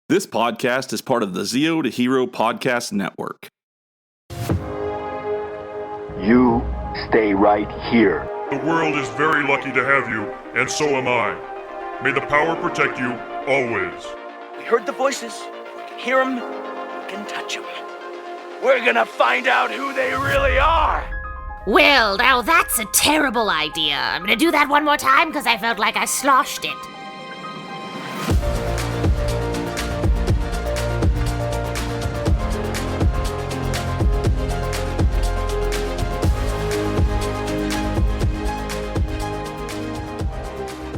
This podcast is part of the Zeo to Hero Podcast Network. You stay right here. The world is very lucky to have you, and so am I. May the power protect you, always. We heard the voices. We can hear them. We can touch them. We're gonna find out who they really are. Well, now that's a terrible idea. I'm gonna do that one more time because I felt like I sloshed it.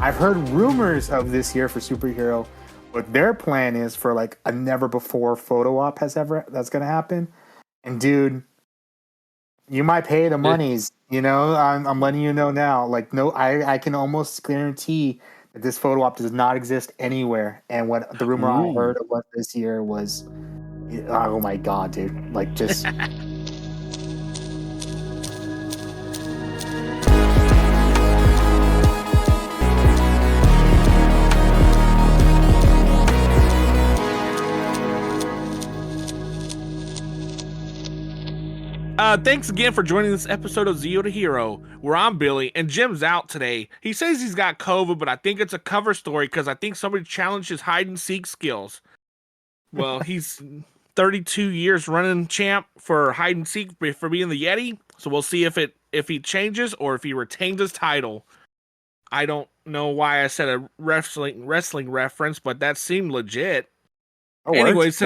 I've heard rumors of this year for superhero, but their plan is for like a never before photo op that's gonna happen. And dude, you might pay the monies. You know, I'm letting you know now. Like, no, I can almost guarantee that this photo op does not exist anywhere. And what the rumor I heard of what this year was, oh my god, dude! Like just. Thanks again for joining this episode of Zeo to Hero, where I'm Billy, and Jim's out today. He says he's got COVID, but I think it's a cover story because I think somebody challenged his hide-and-seek skills. Well, he's 32 years running champ for hide-and-seek for being the Yeti, so we'll see if he changes or if he retains his title. I don't know why I said a wrestling reference, but that seemed legit. Anyways,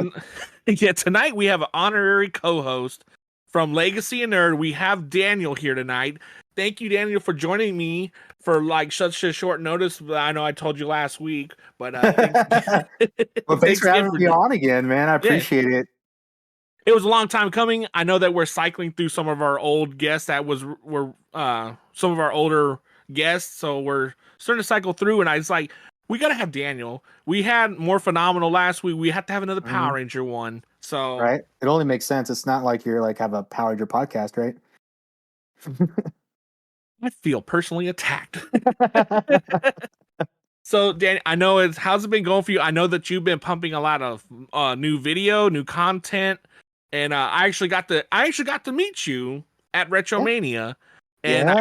tonight we have an honorary co-host from Legacy and Nerd. We have Daniel here tonight. Thank you, Daniel, for joining me for like such a short notice. I know I told you last week, but thanks for having me on again, man. I appreciate it. It was a long time coming. I know that we're cycling through some of our old guests were some of our older guests, so we're starting to cycle through. And I was like, we gotta have Daniel. We had More Phenomenal last week. We have to have another Power Ranger one. So right, it only makes sense. It's not like you're like have a Power Ranger podcast, right? I feel personally attacked. So, Dan, I know how's it been going for you? I know that you've been pumping a lot of new video, new content, and I actually got to meet you at Retromania, and I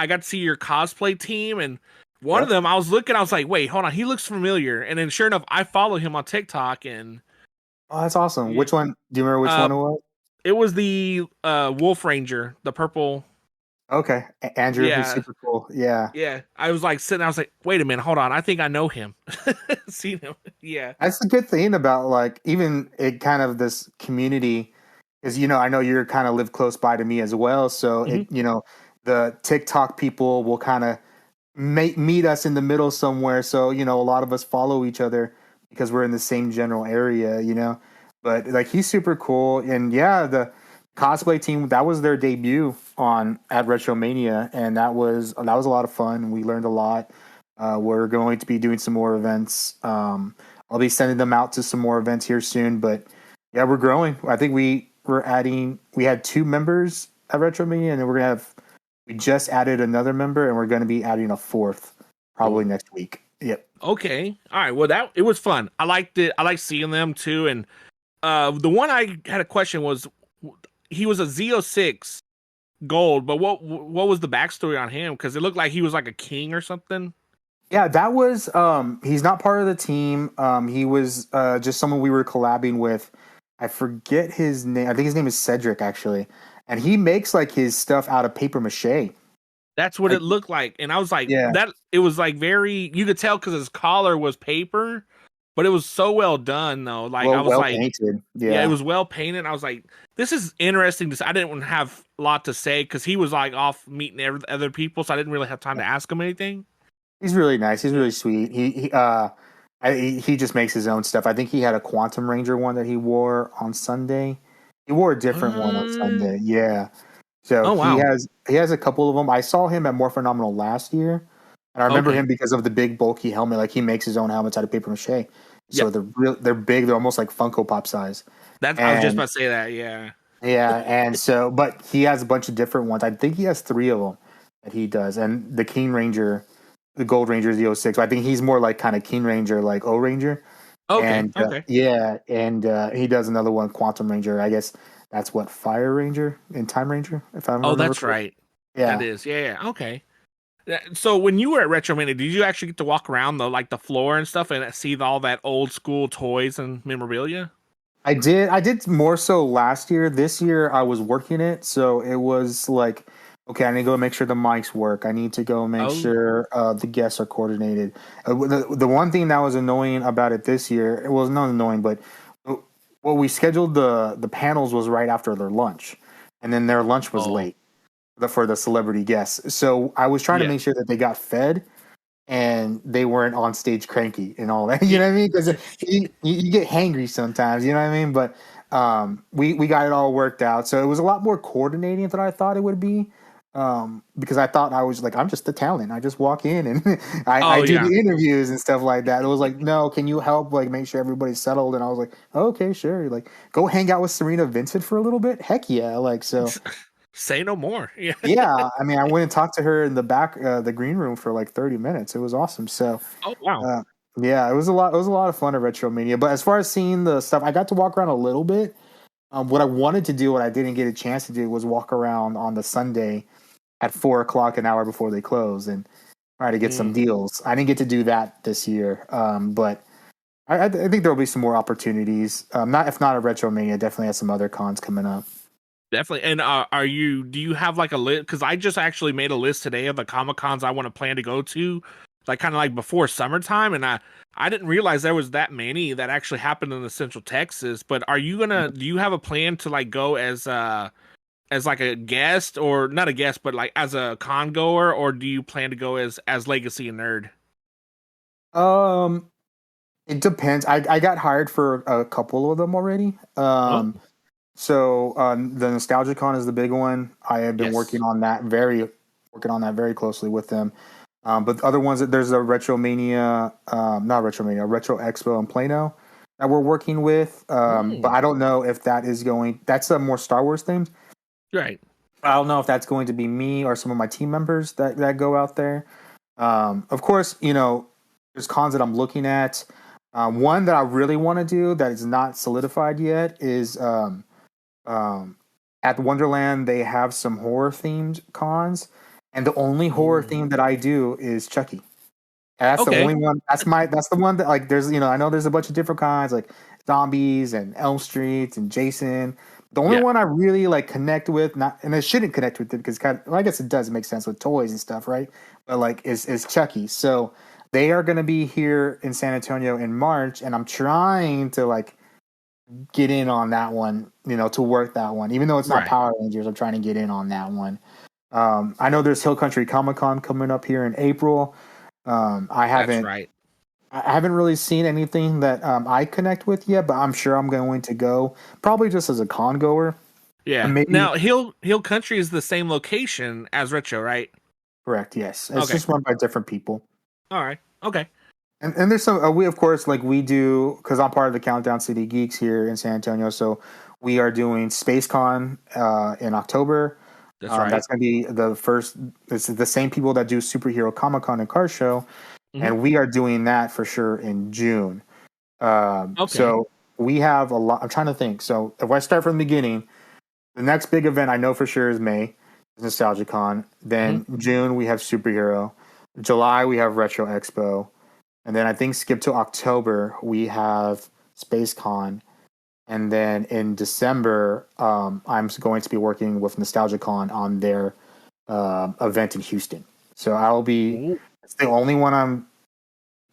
got to see your cosplay team. And one of them, I was like, wait, hold on, he looks familiar. And then, sure enough, I follow him on TikTok and. Oh, that's awesome. Yeah. Which one? Do you remember which one it was? It was the Wolf Ranger, the purple. Okay. Andrew, who's super cool. Yeah. Yeah. I was like sitting, I was like, wait a minute, hold on. I think I know him. Seen him. Yeah. That's the good thing about like even it kind of this community is, you know, I know you're kind of live close by to me as well. So, the TikTok people will kind of meet us in the middle somewhere. So, you know, a lot of us follow each other because we're in the same general area, you know. But like he's super cool, and yeah, the cosplay team, that was their debut at Retromania, and that was a lot of fun. We learned a lot. We're going to be doing some more events. I'll be sending them out to some more events here soon. But yeah, we're growing. I think we had 2 members at Retromania, and then we just added another member, and we're going to be adding a 4th probably next week. Yep. Okay. All right. Well, it was fun. I liked it. I like seeing them too. And the one I had a question was, he was a Z06 Gold, but what was the backstory on him? Because it looked like he was like a king or something. Yeah, that was. He's not part of the team. He was just someone we were collabing with. I forget his name. I think his name is Cedric actually, and he makes like his stuff out of paper mache. That's what it looked like. And I was like, that it was like you could tell because his collar was paper, but it was so well done though. Like I was well like, painted. Yeah, it was well painted. I was like, this is interesting. I didn't have a lot to say because he was like off meeting other people. So I didn't really have time to ask him anything. He's really nice. He's really sweet. He just makes his own stuff. I think he had a Quantum Ranger one that he wore on Sunday. He wore a different one on Sunday. Yeah. So he has a couple of them. I saw him at More Phenomenal last year, and I remember him because of the big bulky helmet. Like he makes his own helmets out of paper mache. So they're big. They're almost like Funko Pop size. I was just about to say that. Yeah. Yeah, and so but he has a bunch of different ones. I think he has 3 of them that he does, and the King Ranger, the Gold Ranger is the 06. I think he's more like kind of King Ranger, like O Ranger. Okay. And Okay. he does another one, Quantum Ranger. I guess that's what Fire Ranger and Time Ranger, if I Oh, remember that's correctly. right. That Yeah, is. Yeah. Okay. So when you were at Retromania, did you actually get to walk around the floor and stuff and see all that old school toys and memorabilia? I did. I did more so last year. This year I was working it, so it was like, okay, I need to go make sure the mics work. I need to go make Oh. sure the guests are coordinated. The one thing that was annoying about it this year, it was not annoying, but what we scheduled the panels was right after their lunch, and then their lunch was Oh. late for the celebrity guests. So I was trying to Yeah. make sure that they got fed and they weren't on stage cranky and all that. You Yeah. know what I mean? Because you get hangry sometimes. You know what I mean? But we got it all worked out. So it was a lot more coordinating than I thought it would be. Because I thought I was like, I'm just the talent. I just walk in and I Oh do yeah. the interviews and stuff like that. It was like, no, can you help like make sure everybody's settled? And I was like, okay, sure. Like, go hang out with Serena Vincent for a little bit. Heck yeah. Like, so Say no more. Yeah. yeah. I mean, I went and talked to her in the back, the green room for like 30 minutes. It was awesome. So Oh wow. uh, yeah, it was a lot. It was a lot of fun at Retromania. But as far as seeing the stuff, I got to walk around a little bit. What I wanted to do, what I didn't get a chance to do, was walk around on the Sunday at 4 o'clock, an hour before they close, and try to get some deals. I didn't get to do that this year, but I think there will be some more opportunities. Not if not at Retromania, definitely has some other cons coming up. Definitely. And do you have like a list? Because I just actually made a list today of the Comic Cons I want to plan to go to, like kind of like before summertime. And I didn't realize there was that many that actually happened in the Central Texas. But do you have a plan to like go as like a guest, or not a guest, but like as a con goer, or do you plan to go as Legacy and Nerd? Um, it depends. I got hired for a couple of them already. Oh, So the NostalgiaCon is the big one. I have been yes. working on that very closely with them. But the other ones, there's a Retromania, not Retromania, Retro Expo in Plano that we're working with. But I don't know if that is going. That's a more Star Wars themed. Right. I don't know if that's going to be me or some of my team members that go out there. Of course, there's cons that I'm looking at. One that I really want to do that is not solidified yet is at Wonderland. They have some horror themed cons, and the only horror theme that I do is Chucky. And that's the Okay. only one. That's the one that like. There's I know there's a bunch of different kinds like zombies and Elm Street and Jason. The only one I really like connect with, not and I shouldn't connect with it because I guess it does make sense with toys and stuff, right? But like is Chucky. So they are going to be here in San Antonio in March, and I'm trying to like get in on that one, to work that one. Even though it's not Right. Power Rangers, I'm trying to get in on that one. I know there's Hill Country Comic Con coming up here in April. I That's haven't right. I haven't really seen anything that I connect with yet, but I'm sure I'm going to go probably just as a con goer. Yeah. And maybe Now Hill Country is the same location as Retro, right? correct, yes. It's Okay. just run by different people. All right. Okay. And there's some we of course like we do because I'm part of the Countdown City Geeks here in San Antonio, so we are doing SpaceCon in October. That's right. That's going to be the first. It's the same people that do Superhero Comic Con and Car Show, and we are doing that for sure in June. Okay. So we have a lot. I'm trying to think. So if I start from the beginning, the next big event I know for sure is May, NostalgiaCon. Then June we have Superhero. July we have Retro Expo, and then I think skip to October we have SpaceCon. And then in December, I'm going to be working with NostalgiaCon on their event in Houston. So it's the only one I'm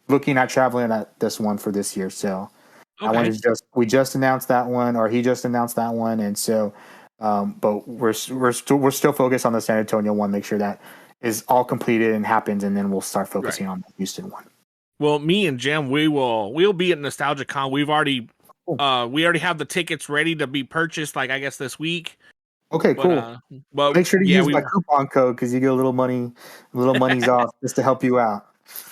looking at traveling at this one for this year. So I wanted to we just announced that one, or he just announced that one. And so, but we're still focused on the San Antonio one, make sure that is all completed and happens. And then we'll start focusing on the Houston one. Well, me and Jim, we'll be at NostalgiaCon. We already have the tickets ready to be purchased, like I guess this week. Okay, cool. But make sure to use my coupon code because you get a little money's off just to help you out.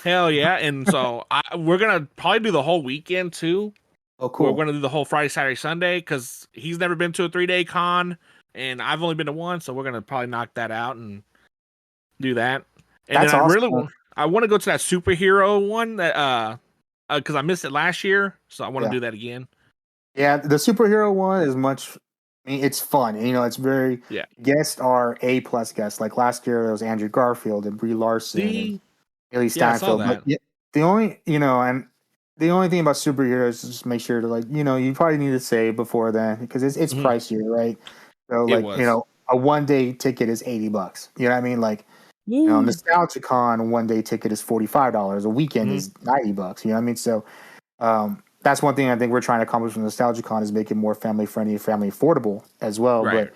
Hell yeah! And so we're gonna probably do the whole weekend too. Oh, cool. We're gonna do the whole Friday, Saturday, Sunday because he's never been to a 3-day con, and I've only been to one, so we're gonna probably knock that out and do that. And That's then awesome. I want to go to that superhero one that because I missed it last year, so I want to Yeah. do that again. Yeah, the superhero one is much. I mean, it's fun. It's very. Yeah. Guests are A+ guests. Like last year, it was Andrew Garfield and Brie Larson and See, Haley yeah, I saw Steinfeld. But that. yeah, and the only thing about superheroes is just make sure to you probably need to save before then because it's Mhm. pricier, right? So It was. a 1 day ticket is $80. You know what I mean? Like Woo. NostalgiaCon 1 day ticket is $45. A weekend Mhm. is $90. You know what I mean? So that's one thing I think we're trying to accomplish with NostalgiaCon is make it more family friendly, family affordable as well. Right.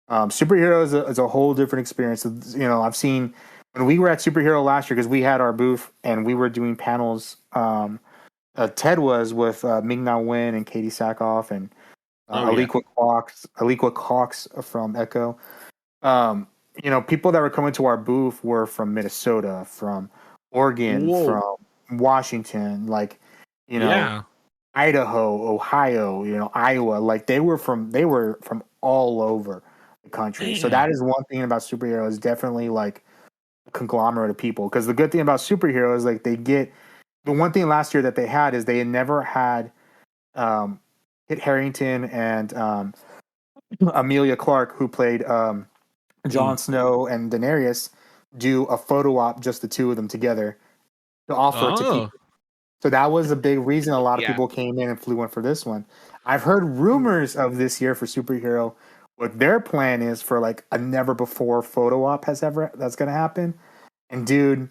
But superheroes is a whole different experience. I've seen when we were at Superhero last year because we had our booth and we were doing panels. Ted was with Ming Na Wen and Katie Sackhoff and Aliqua Cox from Echo. People that were coming to our booth were from Minnesota, from Oregon, Whoa. from Washington, Yeah. Idaho, Ohio, Iowa. Like they were from all over the country. So that Man. is one thing about superheroes, definitely like a conglomerate of people. Because the good thing about superheroes, like the one thing last year that they had is they had never had Kit Harington and Amelia Clark, who played Jon Snow and Daenerys, do a photo op, just the two of them together, to offer to keep. Oh. So that was a big reason a lot of Yeah. people came in and flew in for this one. I've heard rumors of this year for superhero. What their plan is for like a never before photo op that's going to happen. And dude,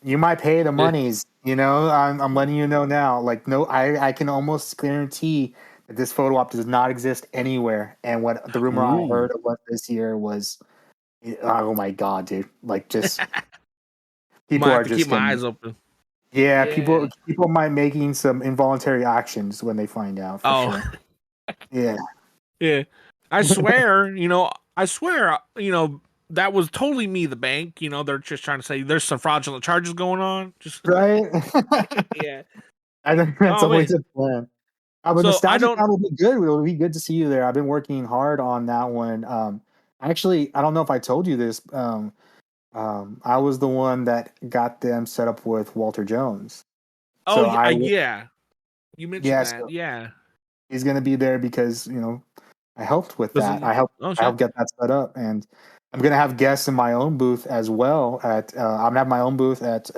you might pay the monies. I'm letting you know now. Like no, I can almost guarantee that this photo op does not exist anywhere. And what the rumor I heard of what this year was, oh my god, dude! Like just people Might are have to just keep my gonna. eyes open. Yeah, Yeah. people might making some involuntary actions when they find out for Oh. sure. Yeah. Yeah. I swear, that was totally me, the bank. They're just trying to say there's some fraudulent charges going on. Just Right? yeah. I think that's Oh always man. the plan. But So I Nostalgia don't. Con will be good. It will be good to see you there. I've been working hard on that one. Actually, I don't know if I told you this. I was the one that got them set up with Walter Jones. Oh So yeah. You mentioned that. so Yeah. he's going to be there because I helped with Was that. it? Oh I shit. helped get that set up, and I'm going to have guests in my own booth as well. I'm going to have my own booth at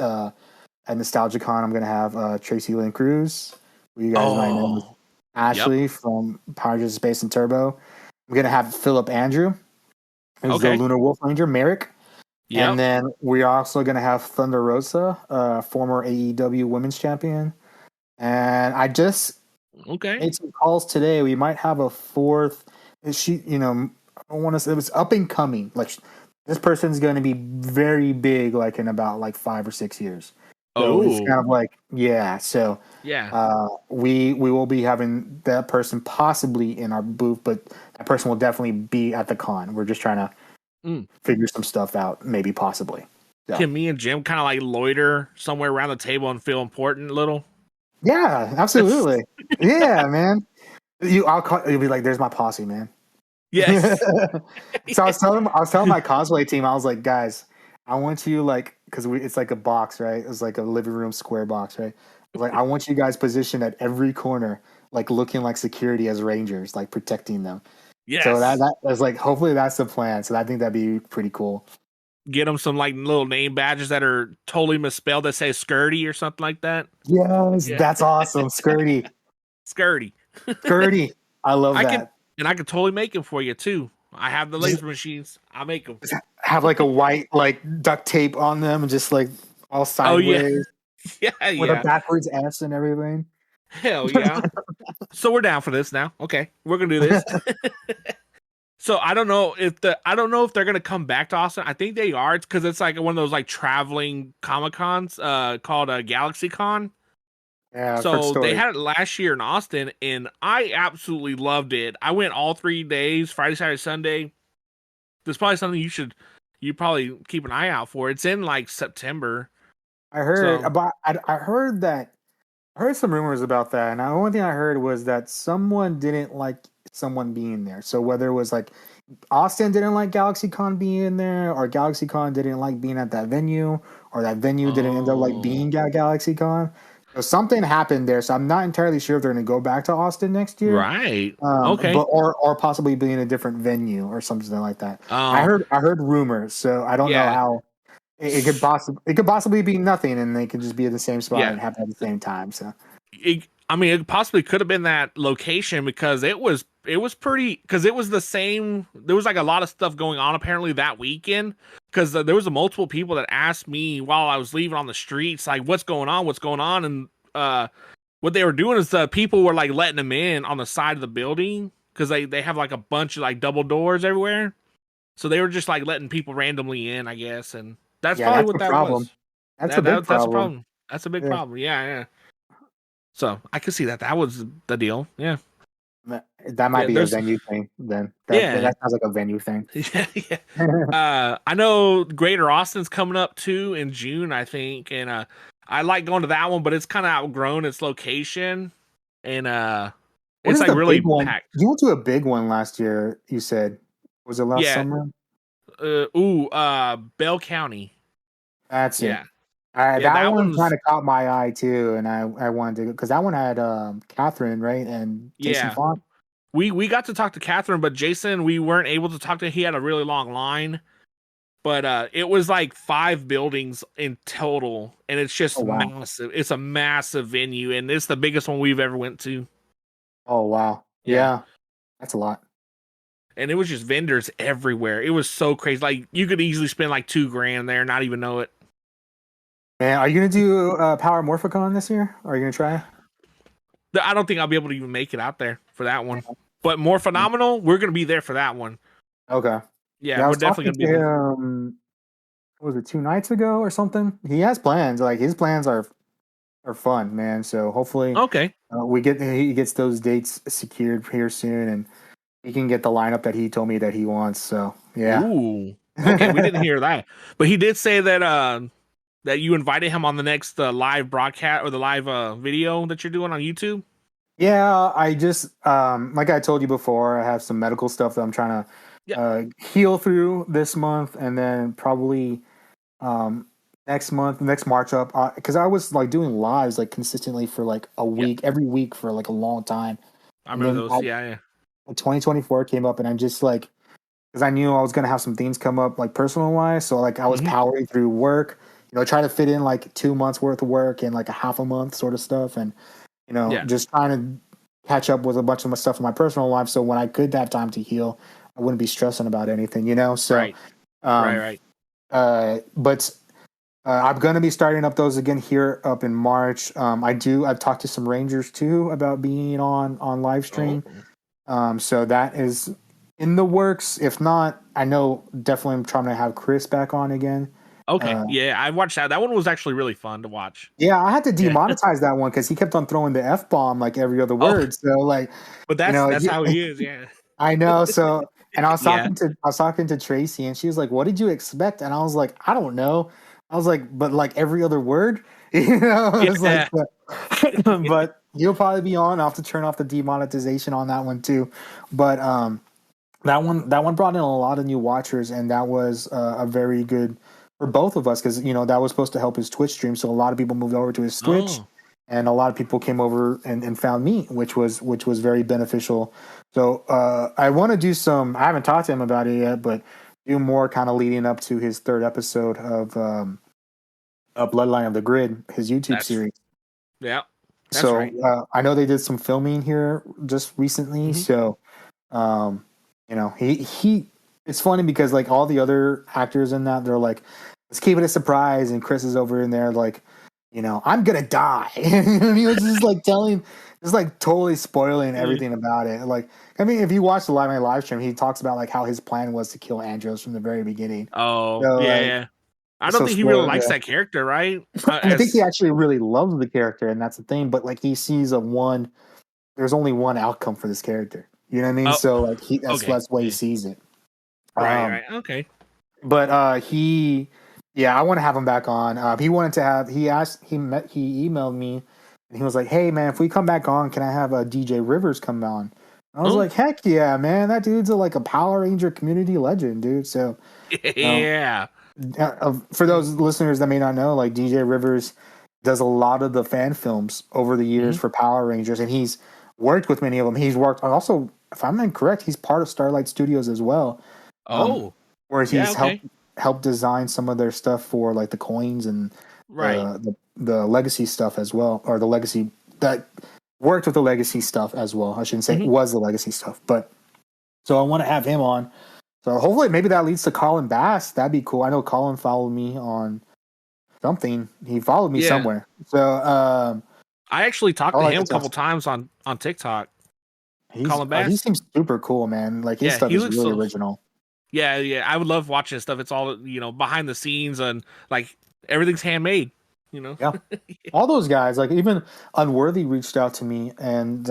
NostalgiaCon. I'm going to have Tracy Lynn Cruz, who you guys might know, Oh. Ashley from Power Rangers Space and Turbo. I'm going to have Philip Andrew, who's the Okay. Lunar Wolf Ranger, Merrick. Yep. And then we're also going to have Thunder Rosa, former AEW Women's Champion. And I just made some calls today. We might have a fourth. She, I don't want to say it was up and coming. Like this person's going to be very big, like in about like 5 or 6 years. So it's kind of like, yeah. So yeah. we will be having that person possibly in our booth, but that person will definitely be at the con. We're just trying to figure some stuff out, maybe possibly. So. Can me and Jim kind of like loiter somewhere around the table and feel important a little? Yeah, absolutely. Yeah, man. You'll be like, "There's my posse, man." Yes. So I was telling my cosplay team, I was like, "Guys, I want you because it's like a box, right? It's like a living room square box, right? I was like, I want you guys positioned at every corner, like looking like security as rangers, like protecting them." Yes. So that was like, hopefully that's the plan. So I think that'd be pretty cool. Get them some like little name badges that are totally misspelled that say Skirty or something like that. Yes, that's awesome, Skirty. Skirty. Skirty. I love that. I can totally make them for you too. I have the laser machines. I'll make them. Have like a white duct tape on them and just like all sideways. Yeah, with a backwards S and everything. Hell yeah. So we're down for this now. Okay, we're gonna do this. So I don't know if they're gonna come back to Austin. I think they are. It's because it's like one of those like traveling Comic Cons called Galaxy Con. Yeah. So they had it last year in Austin, and I absolutely loved it. I went all 3 days, Friday, Saturday, Sunday. There's probably something you probably keep an eye out for. It's in like September. I heard I heard some rumors about that, and the only thing I heard was that someone didn't like someone being there. So whether it was like Austin didn't like GalaxyCon being there, or GalaxyCon didn't like being at that venue, or that venue didn't end up like being GalaxyCon. So something happened there, so I'm not entirely sure if they're going to go back to Austin next year. Right. Okay. But or possibly be in a different venue or something like that. I Oh, heard rumors, so I don't know yeah. how it could possibly be nothing, and they could just be in the same spot Yeah. and happen at the same time. So It possibly could have been that location because it was pretty, because it was the same. There was like a lot of stuff going on apparently that weekend, because there was multiple people that asked me while I was leaving on the streets, like, what's going on, and what they were doing is the people were like letting them in on the side of the building, because they have like a bunch of like double doors everywhere, so they were just like letting people randomly in, I guess, and that's yeah, probably that's what the that problem. was. That's a big That's a problem. problem. That's a big Yeah. problem. Yeah. So I could see that was the deal. Yeah. That might be a there's venue thing. Then Yeah. that sounds like a venue thing. yeah. I know Greater Austin's coming up too in June, I think, and I like going to that one, but it's kind of outgrown its location, and What it's is like the really big one? packed. You went to a big one last year. You said was it last Yeah. summer? Bell County. That's it. Yeah. That one one's kind of caught my eye too, and I wanted to go because that one had Catherine, right, and Jason Yeah. Font. We got to talk to Catherine, but Jason we weren't able to talk to. He had a really long line. But it was like 5 buildings in total, and it's just massive. It's a massive venue, and it's the biggest one we've ever went to. Oh wow, yeah, that's a lot. And it was just vendors everywhere. It was so crazy. Like you could easily spend like $2,000 there, and not even know it. Man, are you gonna do Power Morphicon this year? Are you gonna try? I don't think I'll be able to even make it out there for that one. But More Phenomenal, we're gonna be there for that one. Okay. Yeah, we're definitely gonna be there. What was it 2 nights ago or something? He has plans. Like his plans are fun, man. So hopefully, Okay. He gets those dates secured here soon, and he can get the lineup that he told me that he wants. So yeah. Ooh. Okay, we didn't hear that, but he did say that that you invited him on the next live broadcast or the live video that you're doing on YouTube. Yeah, I just like I told you before, I have some medical stuff that I'm trying to heal through this month, and then probably next March up, because I was like doing lives like consistently for like a week, every week for like a long time. I remember those. Yeah. 2024 came up, and I'm just like, because I knew I was gonna have some things come up like personal wise, so like I was powering through work, trying to fit in like 2 months worth of work in like a half a month sort of stuff, and just trying to catch up with a bunch of my stuff in my personal life, so when I could have time to heal, I wouldn't be stressing about anything, So right. But I'm going to be starting up those again here up in March. I've talked to some Rangers too about being on live stream. So that is in the works. If not, I know definitely I'm trying to have Chris back on again. Okay. I watched that. That one was actually really fun to watch. Yeah, I had to demonetize that one because he kept on throwing the F-bomb like every other word. So like, but that's how he is. Yeah. I know. So, and I was talking to Tracy, and she was like, "What did you expect?" And I was like, "I don't know." I was like, "But like every other word, It's like, but you'll probably be on. I'll have to turn off the demonetization on that one too. But that one brought in a lot of new watchers, and that was a very good for both of us because that was supposed to help his Twitch stream. So a lot of people moved over to his Twitch. And a lot of people came over and found me, which was very beneficial. So I want to do some. I haven't talked to him about it yet, but do more kind of leading up to his 3rd episode of Bloodline of the Grid, his YouTube series. Yeah. So right. I know they did some filming here just recently. So he. It's funny because like all the other actors in that, they're like, let's keep it a surprise, and Chris is over in there like, I'm gonna die. And he was just like totally spoiling everything about it. Like, I mean, if you watch the live stream, he talks about like how his plan was to kill Andros from the very beginning. Oh, so, yeah. I don't think he really likes that character, right? I think he actually really loves the character, and that's the thing. But like, he sees there's only one outcome for this character. You know what I mean? Oh, so like, that's the way he sees it. Right. Okay. But I want to have him back on. He emailed me, and he was like, "Hey man, if we come back on, can I have DJ Rivers come on?" I was like, "Heck yeah, man! That dude's like a Power Ranger community legend, dude." So yeah. For those listeners that may not know, like DJ Rivers does a lot of the fan films over the years for Power Rangers, and he's worked with many of them. He's worked also, if I'm incorrect, he's part of Starlight Studios as well. Where he's helped design some of their stuff for like the coins and the legacy stuff as well, or the legacy that worked with the legacy stuff as well. I shouldn't say it was the legacy stuff, but so I want to have him on. So hopefully maybe that leads to Colin Bass. That'd be cool. I know Colin followed me on something. He followed me somewhere. So I actually talked to him a couple times on TikTok. Colin Bass. He seems super cool, man. Like his stuff is really original. Yeah. I would love watching his stuff. It's all behind the scenes and like everything's handmade. Yeah. All those guys, like even Unworthy reached out to me, and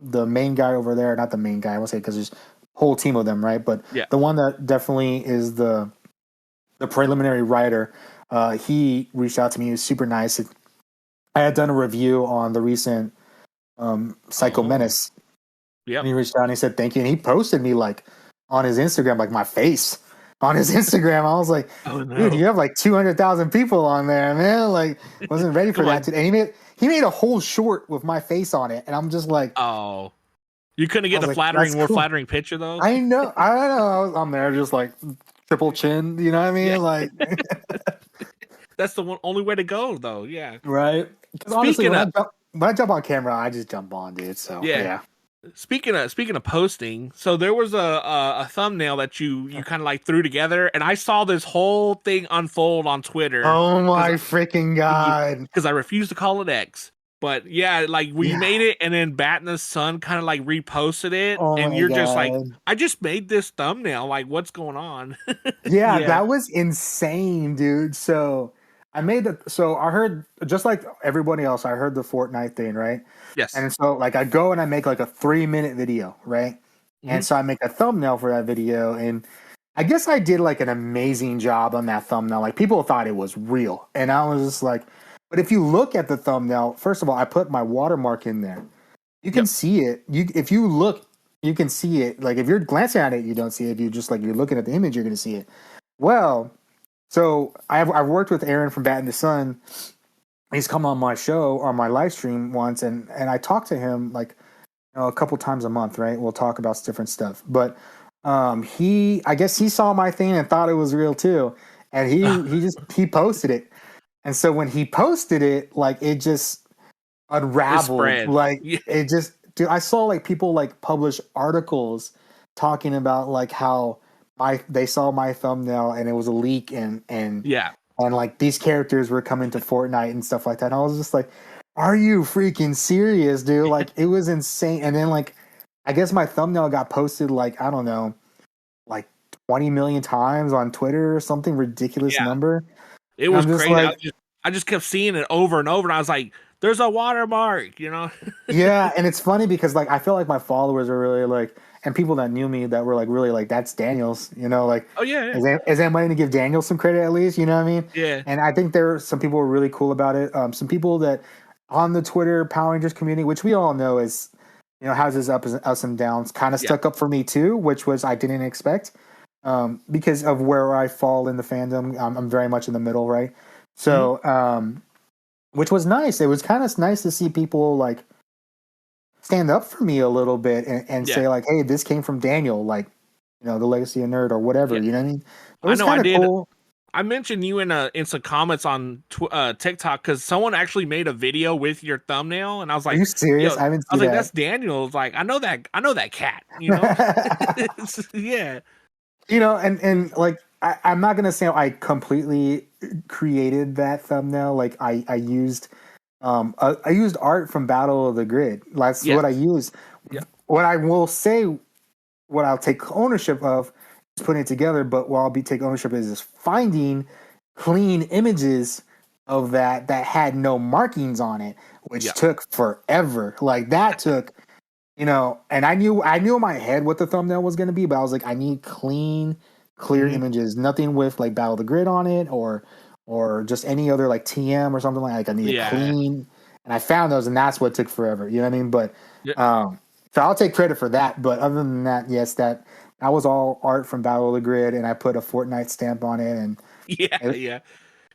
the main guy over there, not the main guy, I will say, because there's a whole team of them, right? But the one that definitely is the preliminary writer, he reached out to me. He was super nice. I had done a review on the recent Psycho Menace. Yeah. And he reached out and he said thank you. And he posted me like on his Instagram, like my face on his Instagram. I was like, dude, you have like 200,000 people on there, man. Like, wasn't ready for that. And he made a whole short with my face on it. And I'm just like, oh, you couldn't get a flattering picture though. I know. I'm there just like triple chin. You know what I mean? Like, that's the only way to go though. Yeah. Right. Because honestly, when I jump on camera, I just jump on, dude. So yeah. Speaking of posting, so there was a thumbnail that you kind of like threw together, and I saw this whole thing unfold on Twitter. Oh my freaking god! Because I refuse to call it X, but yeah, like we made it, and then Batna's son kind of like reposted it, and you're just like, I just made this thumbnail. Like, what's going on? Yeah, that was insane, dude. So I heard, just like everybody else, I heard the Fortnite thing, right? Yes. And so like I go and I make like a 3-minute video, right? And so I make a thumbnail for that video, and I guess I did like an amazing job on that thumbnail. Like people thought it was real. And I was just like, but if you look at the thumbnail, first of all, I put my watermark in there. You can see it. If you look, you can see it. Like if you're glancing at it, you don't see it. If you just like you're looking at the image, you're gonna see it. Well, so I've worked with Aaron from Bat and the Sun. He's come on my show, on my live stream once, and I talk to him like a couple times a month, right? We'll talk about different stuff. But I guess he saw my thing and thought it was real too, and he posted it. And so when he posted it, like it just unraveled, like it just. Dude, I saw like people like publish articles talking about like how they saw my thumbnail and it was a leak and like these characters were coming to Fortnite and stuff like that. And I was just like, are you freaking serious, dude? Like it was insane. And then like, I guess my thumbnail got posted like, I don't know, like 20 million times on Twitter or something ridiculous number. It was crazy. Like, I just kept seeing it over and over. And I was like, there's a watermark, Yeah. And it's funny because like, I feel like my followers are really like, and people that knew me that were like really like that's Daniel's, like oh yeah, is anybody to give Daniel some credit at least? You know what I mean? Yeah. And I think there are some people who were really cool about it. Some people that on the Twitter Power Rangers community, which we all know is has its ups and downs, kind of stuck up for me too, which was I didn't expect because of where I fall in the fandom. I'm very much in the middle, right? So which was nice. It was kind of nice to see people like stand up for me a little bit and say like, hey, this came from Daniel, like, the Legacy of Nerd or whatever, you know what I mean? It was kind of cool. I mentioned you in some comments on TikTok because someone actually made a video with your thumbnail, and I was like, are you serious? I haven't seen that. Like, that's Daniel. It's like, I know that cat, yeah. And like, I'm not going to say I completely created that thumbnail. Like I used art from Battle of the Grid. That's what I used. Yeah. What I will say, what I'll take ownership of is putting it together, but what I'll take ownership is finding clean images of that had no markings on it, which took forever. Like that took, and I knew in my head what the thumbnail was going to be, but I was like, I need clear images, nothing with like Battle of the Grid on it or just any other like TM or something like I need clean. And I found those, and that's what took forever. You know what I mean? But so I'll take credit for that. But other than that, yes, that was all art from Battle of the Grid, and I put a Fortnite stamp on it. And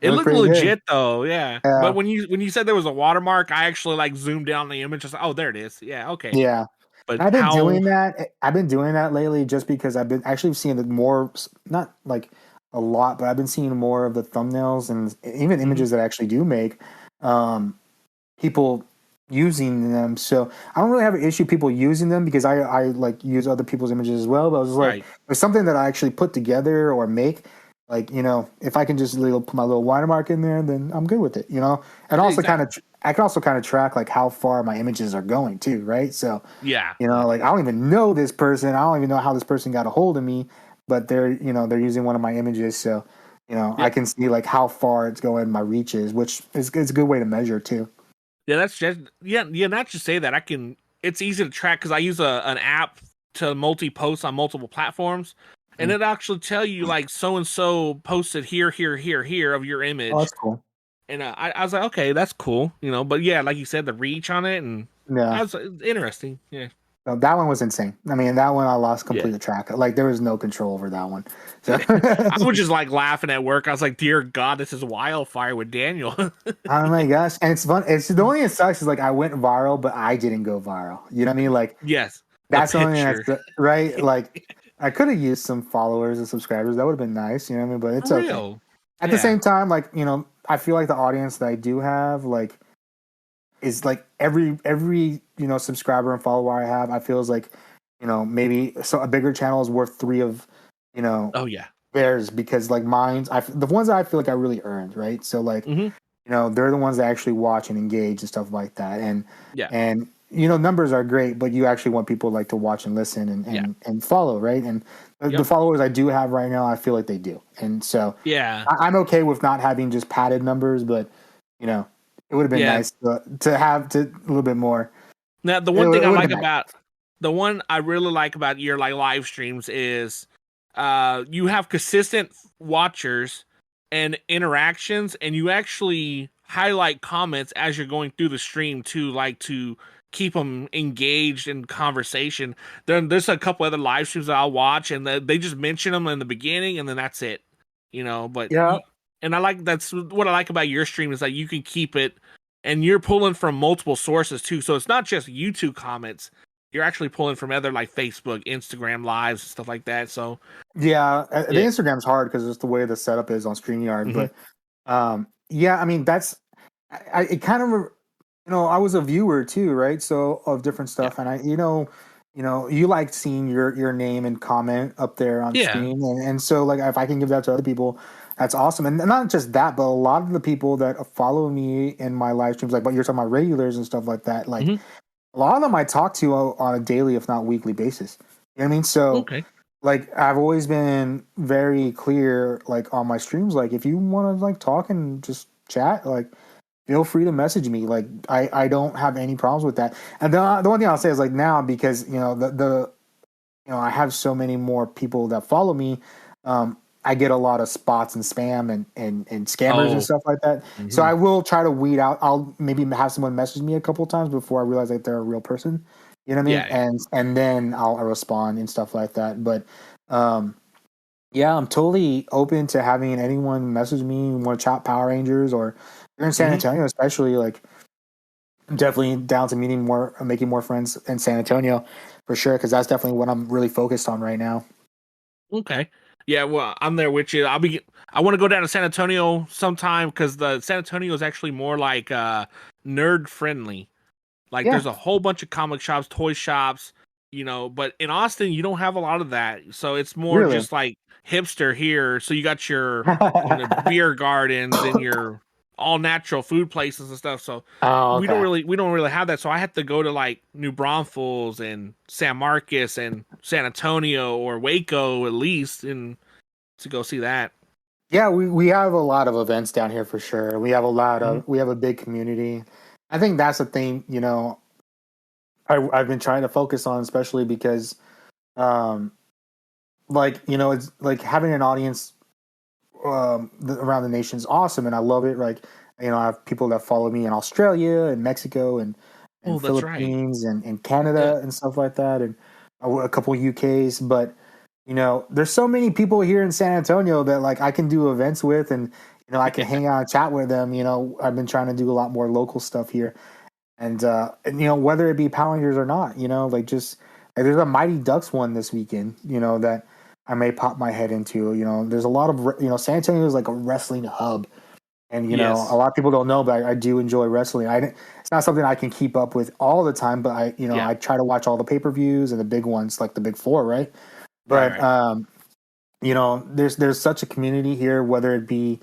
It looked looked pretty good. legit though, yeah. But Yeah, when you said there was a watermark, I actually like zoomed in on the image. I was like, oh, there it is. Yeah, okay. yeah. But I've been how? doing that. I've been doing that lately just because I've been actually seeing it more, not like a lot, but I've been seeing more of the thumbnails and even Mhm. images that I actually do make. People using them. So I don't really have an issue people using them because I like use other people's images as well. But I was just like, Right. there's something that I actually put together or make. Like, if I can just put my little watermark in there, then I'm good with it, And also Exactly. I can also kind of track like how far my images are going too, right? So, Yeah. Yeah. like I don't even know this person. I don't even know how this person got a hold of me, but they're using one of my images. So, I Yep. can see like how far it's going, my reaches, which is a good way to measure too. Yeah, that's just yeah. Not just say that I can. It's easy to track because I use an app to multi-post on multiple platforms, and Mm. it actually tell you like so and so posted here, here, here, here of your Oh, image, that's cool. and I was like, okay, that's cool, But yeah, like you said, the reach on it, and Yeah. I was interesting. Yeah, No, that one was insane. I mean, that one I lost yeah. complete track. Like there was no control over that one. So I was just like laughing at work. I was like, dear God, this is wildfire with Daniel. oh my gosh, and it's fun. It's the only thing that sucks is like I went viral, but I didn't go viral. You know what I mean? Like Yes, the that's the only thing picture that's right. Like I could have used some followers and subscribers. That would have been nice. You know what I mean? But it's for okay. real. At the Yeah. same time, like I feel like the audience that I do have, like, is like every subscriber and follower I have, I feel is like maybe so a bigger channel is worth three of you know Oh yeah. theirs because like mine's the ones that I feel like I really earned, right? So like Hmm. they're the ones that actually watch and engage and stuff like that, Yeah. and numbers are great, but you actually want people like to watch and listen and Yeah. and follow, right? And the Yep. followers I do have right now, I feel like they do, and so Yeah. I'm okay with not having just padded numbers, but it would have been Yeah. nice to have a little bit more. Now, the It one thing I would have like been nice. about the one I really like about your like live streams is you have consistent watchers and interactions, and you actually highlight comments as you're going through the stream too, like to keep them engaged in conversation. Then there's a couple other live streams that I'll watch, and they just mention them in the beginning, and then that's it, But Yeah. and that's what I like about your stream is that you can keep it, and you're pulling from multiple sources too. So it's not just YouTube comments. You're actually pulling from other like Facebook, Instagram lives, stuff like that. So Yeah, the yeah. Instagram's hard because it's the way the setup is on StreamYard. Hmm. But yeah, I mean that's it kind of I was a viewer too, right? So of different Yeah. stuff, and you liked seeing your name and comment up there on Yeah. screen, and so like if I can give that to other people, that's awesome. And not just that, but a lot of the people that follow me in my live streams, like what you're talking about regulars and stuff like that, like Hmm. a lot of them I talk to on a daily, if not weekly basis. You know what I mean? So Okay. like I've always been very clear, like on my streams, like if you want to like talk and just chat, like feel free to message me. Like I don't have any problems with that. And the one thing I'll say is like now because the I have so many more people that follow me. I get a lot of spots and spam and scammers and Oh. stuff like that. So Hmm. I will try to weed out. I'll maybe have someone message me a couple times before I realize that they're a real person. You know what I mean? Yeah. Yeah. And then I'll respond and stuff like that. But um, yeah, I'm totally open to having anyone message me want to chat Power Rangers or you're in San Hmm. Antonio, especially like I'm definitely down to making more friends in San Antonio for sure. Cause that's definitely what I'm really focused on right now. Okay. Yeah. Well, I'm there with you. I want to go down to San Antonio sometime because the San Antonio is actually more like nerd friendly. Like Yeah. there's a whole bunch of comic shops, toy shops, but in Austin you don't have a lot of that. So it's more Really? just like hipster here. So you got your beer gardens and your all natural food places and stuff. So Oh, we don't okay. really have that. So I have to go to like New Braunfels and San Marcos and San Antonio or Waco at least and to go see that. Yeah, we have a lot of events down here for sure. Mhm. We have a big community. I think that's the thing, I've been trying to focus on, especially because, um, like, it's like having an audience, around the nation is awesome. And I love it. Like, I have people that follow me in Australia and Mexico Oh, and that's right. Philippines and Yeah. Canada and stuff like that. And a couple UKs, but there's so many people here in San Antonio that like I can do events with, and I can hang out and chat with them. I've been trying to do a lot more local stuff here, and whether it be Power Rangers or not, like there's a Mighty Ducks one this weekend, that I may pop my head into. There's a lot of San Antonio is like a wrestling hub. And, a lot of people don't know, but I do enjoy wrestling. It's not something I can keep up with all the time, but I try to watch all the pay-per-views and the big ones, like the big four, right? But, there's such a community here, whether it be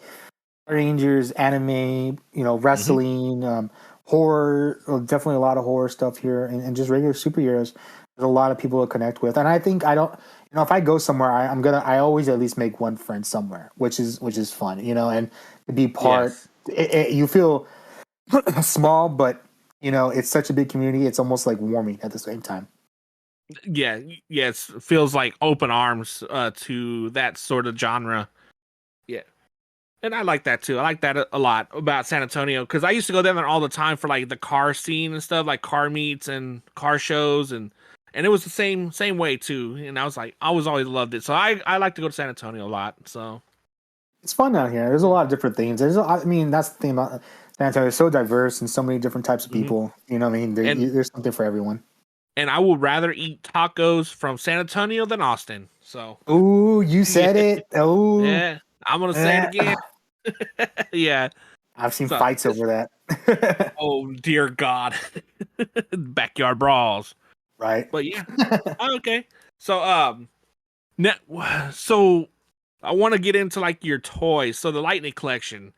Rangers, anime, wrestling, horror, definitely a lot of horror stuff here, and just regular superheroes. There's a lot of people to connect with. And I think if I go somewhere, I always at least make one friend somewhere, which is fun, and to be part. Yes. You feel small, but it's such a big community. It's almost like warming at the same time. Yeah, it feels like open arms to that sort of genre. Yeah, and I like that too. I like that a lot about San Antonio because I used to go down there all the time for like the car scene and stuff, like car meets and car shows, and it was the same way too. And I always loved it. So I like to go to San Antonio a lot. So it's fun down here. There's a lot of different things. That's the thing about San Antonio. It's so diverse and so many different types of people. You know what I mean? There's something for everyone. And I would rather eat tacos from San Antonio than Austin. So. Ooh, you said it. Oh. Yeah, I'm gonna say it again. Yeah. I've seen fights over that. Oh dear God. Backyard brawls. Right. But yeah. Okay. So so I want to get into like your toys. So the Lightning collection.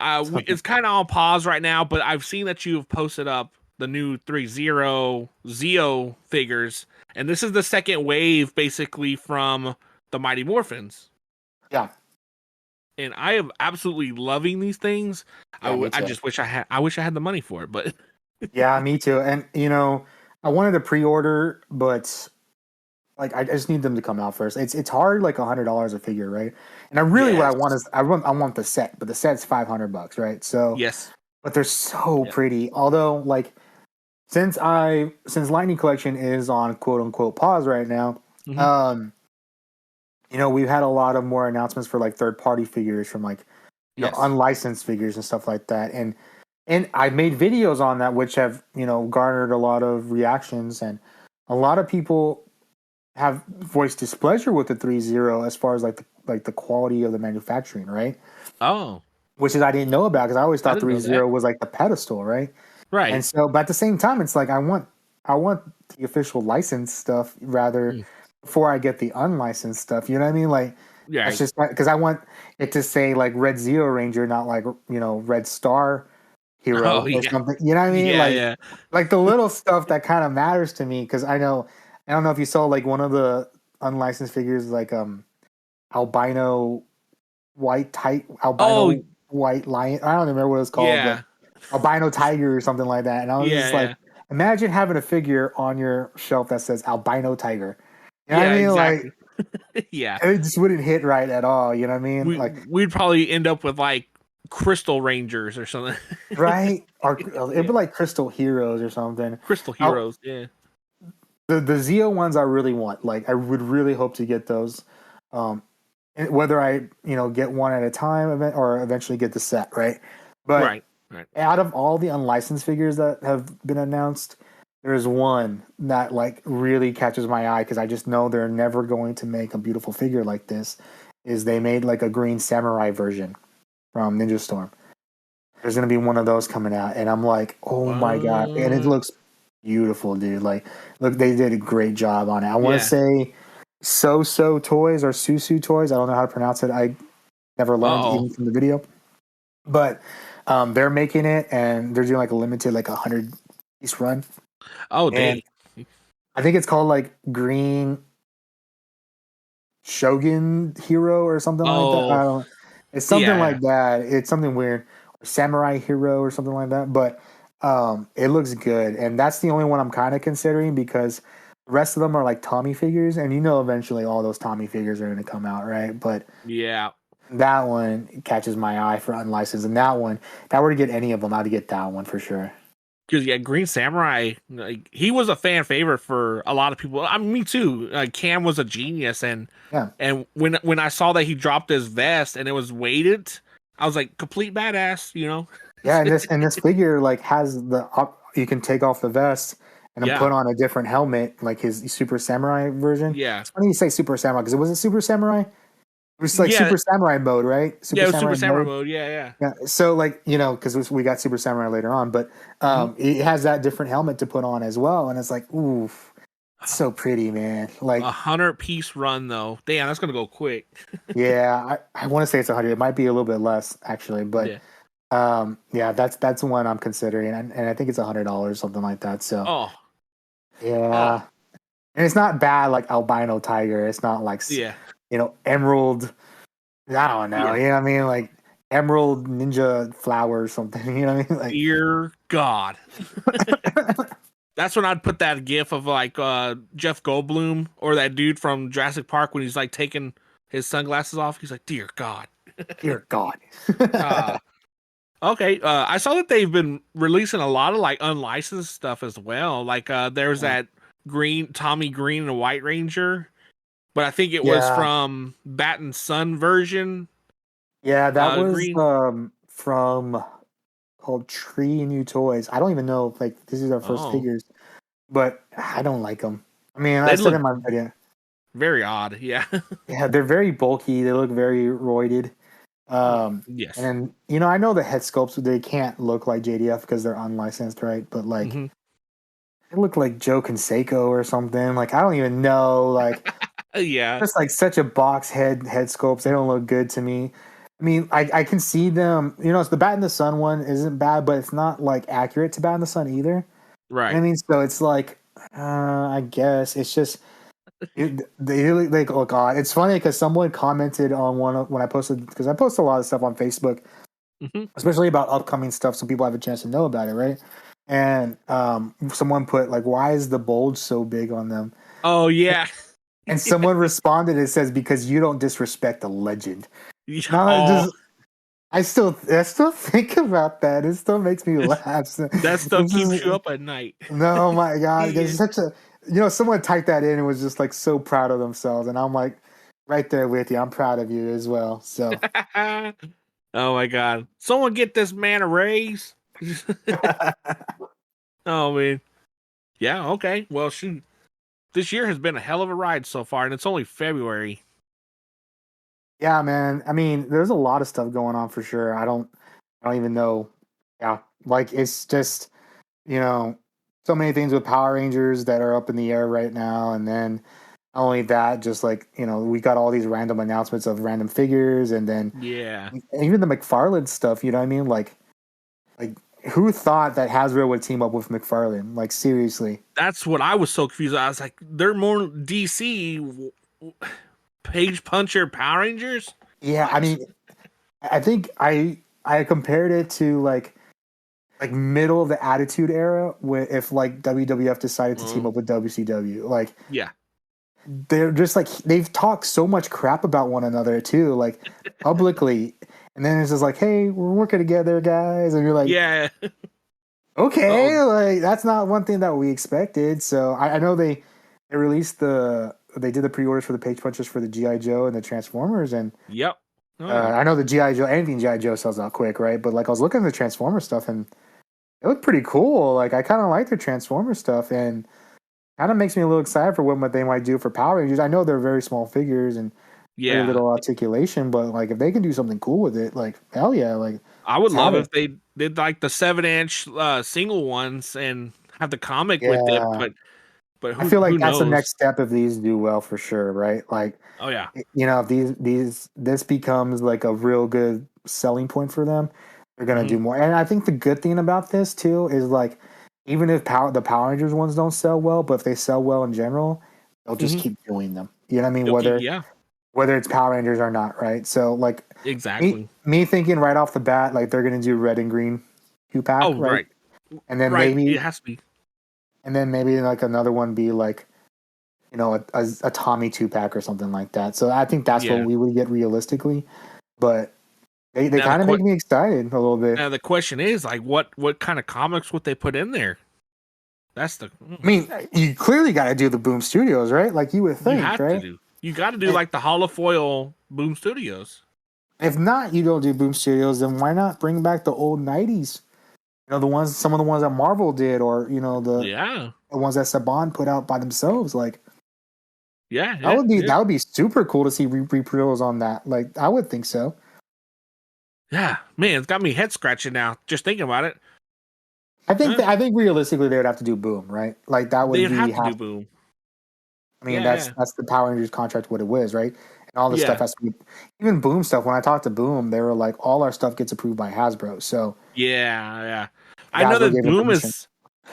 It's kind of on pause right now, but I've seen that you've posted up the new 3-0 Zeo figures, and this is the second wave basically from the Mighty Morphins. Yeah. And I am absolutely loving these things. Yeah, I just wish I had the money for it, but yeah, me too. And I wanted to pre-order, but like I just need them to come out first. It's hard, like $100 a figure, right? And what I want is I want the set, but the set's $500, right? So yes, but they're so pretty. Although like since Lightning Collection is on quote unquote pause right now, we've had a lot of more announcements for like third party figures from like unlicensed figures and stuff like that, and I made videos on that which have garnered a lot of reactions, and a lot of people have voiced displeasure with the 3-0 as far as like the quality of the manufacturing, right? Oh, which is I didn't know about because I always thought 3-0 was like the pedestal, right? Right. And so, but at the same time, it's like I want the official licensed stuff rather before I get the unlicensed stuff. You know what I mean? Like, it's just because I want it to say like Red Zeo Ranger, not like Red Star Hero or something. You know what I mean? Like the little stuff that kind of matters to me because I don't know if you saw like one of the unlicensed figures like albino white lion. I don't remember what it's called. Yeah. Albino tiger or something like that. And I was just like, imagine having a figure on your shelf that says albino tiger. You know what I mean? Exactly. Like, it just wouldn't hit right at all. You know what I mean? We'd probably end up with like Crystal Rangers or something. Right? Or it'd be like Crystal Heroes or something. Crystal Heroes, yeah. The Zeo ones I really want. Like, I would really hope to get those. Whether I, get one at a time or eventually get the set, right? But right. Out of all the unlicensed figures that have been announced, there's one that like really catches my eye because I just know they're never going to make a beautiful figure like this. Is they made like a green samurai version from Ninja Storm. There's gonna be one of those coming out, and I'm like, oh my god, and it looks beautiful, dude. Like, look, they did a great job on it. I want to say So Toys or Susu Toys. I don't know how to pronounce it. I never learned even from the video, but. They're making it, and they're doing like a limited, like 100-piece run. Oh, dang! I think it's called like Green Shogun Hero or something like that. I don't. It's something like that. It's something weird, or Samurai Hero or something like that. But it looks good, and that's the only one I'm kind of considering because the rest of them are like Tommy figures, and eventually all those Tommy figures are going to come out, right? But that one catches my eye for unlicensed, and that one, if I were to get any of them, I'd get that one for sure. Because Green Samurai, like, he was a fan favorite for a lot of people. I mean, me too. Cam was a genius, and when I saw that he dropped his vest and it was weighted, I was like, complete badass, you know? Yeah, and this figure like has you can take off the vest and then Yeah. put on a different helmet, like his Super Samurai version. Yeah. It's funny you say Super Samurai because it wasn't Super Samurai. It was like Yeah. Super Samurai mode, right? Yeah, it was Super Samurai mode. Yeah. Yeah. So like, you know, because we got Super Samurai later on, but it has that different helmet to put on as well, and it's like, oof, it's so pretty, man. Like 100-piece run though. Damn, that's gonna go quick. yeah, I want to say it's 100. It might be a little bit less actually, but yeah, that's one I'm considering, and I think it's $100, something like that. So Oh. yeah, and it's not bad like albino tiger. It's not like Yeah. you know, emerald. I don't know. Yeah. You know what I mean? Like emerald ninja flower or something. You know what I mean? Like, Dear God. That's when I'd put that gif of like Jeff Goldblum or that dude from Jurassic Park when he's like taking his sunglasses off. He's like, dear God. dear God. Okay. I saw that they've been releasing a lot of like unlicensed stuff as well. Like there's that Tommy Green and White Ranger, but I think it was from Bat and Sun version. Yeah, that was Green. from called Tree New Toys. I don't even know if like this is our first figures, but I don't like them. I mean, I said in my video, very odd. Yeah. Yeah, they're very bulky. They look very roided. Yes. And you know, I know the head sculpts they can't look like JDF because they're unlicensed, right? But like, they look like Joe Canseco or something. Like I don't even know. Like, yeah, just like such a box head sculpts. They don't look good to me. I mean, I can see them. You know, the Bat in the Sun one isn't bad, but it's not like accurate to Bat in the Sun either. Right. I mean, so it's like, I guess it's just they look odd. It's funny because someone commented on when I posted, because I post a lot of stuff on Facebook, especially about upcoming stuff, so people have a chance to know about it, right? And someone put like, "Why is the bulge so big on them?" Oh yeah. And someone responded, "It says because you don't disrespect the legend." I still think about that. It still makes me laugh. That stuff keeps you up at night. No, my God, there's such a someone typed that in and was just like so proud of themselves, and I'm like right there with you. I'm proud of you as well. So, oh my God, someone get this man a raise. Oh man, yeah, okay. Well, this year has been a hell of a ride so far, and it's only February. Yeah, man. I mean, there's a lot of stuff going on for sure. I don't even know. Yeah, like it's just, so many things with Power Rangers that are up in the air right now, and then not only that, just like we got all these random announcements of random figures, and then even the McFarlane stuff. You know what I mean? Like who thought that Hasbro would team up with McFarlane? Like seriously, that's what I was so confused. I was like, they're more DC. Page Puncher Power Rangers? Yeah, I mean, I think I compared it to like middle of the Attitude Era, where if like WWF decided to team up with WCW, like they're just like they've talked so much crap about one another too, like publicly, and then it's just like, hey, we're working together, guys, and you're like, okay, like that's not one thing that we expected. So I know they released they did the pre-orders for the Page Punchers for the G.I. Joe and the Transformers, and I know the G.I. Joe, anything G.I. Joe sells out quick, right? But like I was looking at the Transformer stuff, and it looked pretty cool. Like I kind of like the Transformer stuff, and kind of makes me a little excited for what they might do for Power Rangers. I know they're very small figures and very little articulation, but like if they can do something cool with it, like hell yeah! Like I would love if they did like the 7-inch single ones and have the comic with it, but I feel like that's knows? The next step if these do well for sure, right? Like, if this becomes like a real good selling point for them, they're gonna do more. And I think the good thing about this too is like, even if the Power Rangers ones don't sell well, but if they sell well in general, they'll just keep doing them. You know what I mean? Whether it's Power Rangers or not, right? So like, exactly. Me thinking right off the bat, like they're gonna do red and green 2-pack, right? And then maybe it has to be. And then maybe like another one be like, a Tommy 2-pack or something like that. So I think that's what we would get realistically. But they kind of make me excited a little bit. Now the question is like, what kind of comics would they put in there? That's the. I mean, you clearly got to do the Boom Studios, right? Like you would think, you have right? to do. You got to do like the holofoil Boom Studios. If not, you don't do Boom Studios, then why not bring back the old '90s? Some of the ones that Marvel did, or the ones that Saban put out by themselves. Like, that would be super cool to see reprints on that. Like, I would think so. Yeah, man, it's got me head scratching now just thinking about it. I think realistically they would have to do Boom, right? Like that would They'd be have to do Boom. I mean, that's the Power Rangers contract, what it was, right? And all this stuff has to be, even Boom stuff. When I talked to Boom, they were like, all our stuff gets approved by Hasbro. So I know that Boom is.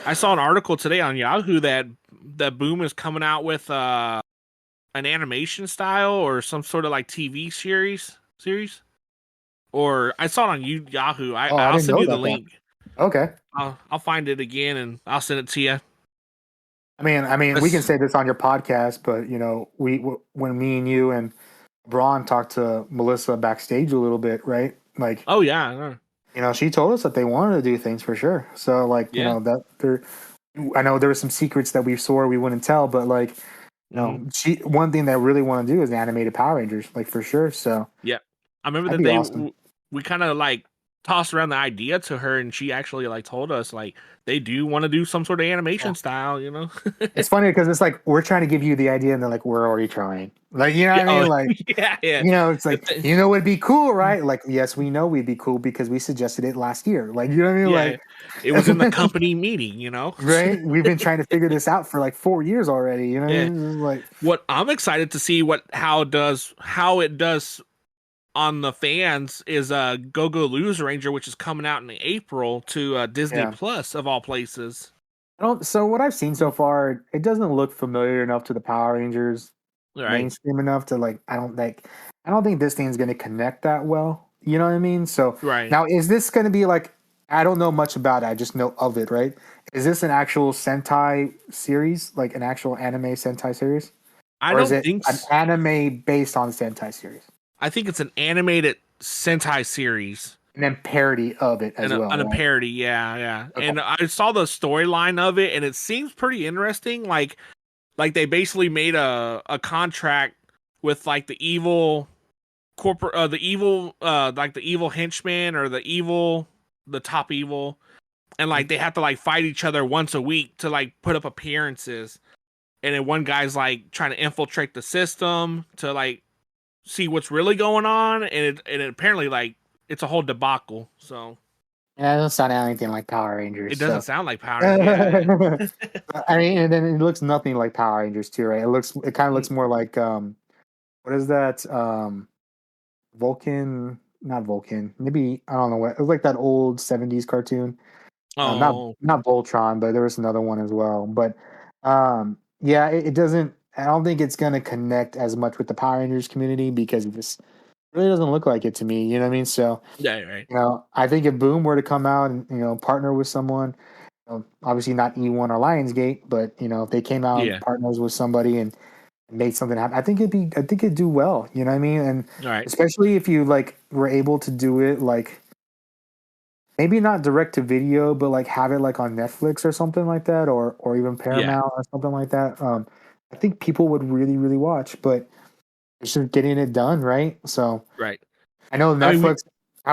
I saw an article today on Yahoo that Boom is coming out with an animation style or some sort of like TV series. Or I saw it on Yahoo. I'll send you the link. That. Okay. I'll find it again and I'll send it to you. I mean, we can say this on your podcast, but when me and you and Braun talked to Melissa backstage a little bit, right? Like, oh yeah, she told us that they wanted to do things for sure. So like, I know there were some secrets that we swore we wouldn't tell, but like, one thing that really want to do is animated Power Rangers, like for sure. So yeah, I remember that we kind of like tossed around the idea to her, and she actually like told us like they do want to do some sort of animation style. It's funny because it's like we're trying to give you the idea, and they're like, we're already trying. Like, you know what I mean? Like, it's like, it'd be cool, right? Like, yes, we know we'd be cool because we suggested it last year. Like, you know what I mean? Like, it was in the company meeting, right? We've been trying to figure this out for like 4 years already. You know what I mean? Like, what I'm excited to see how it does on the fans is Go Go Lose Ranger, which is coming out in April to Disney Plus of all places. So what I've seen so far, it doesn't look familiar enough to the Power Rangers, mainstream enough to like. I don't think this thing's going to connect that well. You know what I mean? So now, is this going to be like? I don't know much about it. I just know of it. Right? Is this an actual Sentai series, like an actual anime Sentai series? I don't think an anime based on Sentai series. I think it's an animated Sentai series. And then parody of it as well. And a parody, yeah. Okay. And I saw the storyline of it, and it seems pretty interesting. Like they basically made a contract with like the evil corporate, the evil henchman or the top evil, and like they have to like fight each other once a week to like put up appearances. And then one guy's like trying to infiltrate the system to like see what's really going on, and it apparently like it's a whole debacle. So it doesn't sound anything like Power Rangers. It doesn't sound like Power Rangers. I mean, and then it looks nothing like Power Rangers too, right? It kind of looks more like what is that? Not Vulcan. Maybe I don't know what. It was like that old '70s cartoon. Not Voltron, but there was another one as well. But it doesn't. I don't think it's going to connect as much with the Power Rangers community because this really doesn't look like it to me. You know what I mean? So, I think if Boom were to come out and, partner with someone, obviously not E1 or Lionsgate, but, if they came out and partners with somebody and made something happen, I think it'd do well. You know what I mean? And especially if you like were able to do it like maybe not direct to video, but like have it like on Netflix or something like that, or even Paramount or something like that. I think people would really, really watch, but it's just getting it done, right? So, I know Netflix.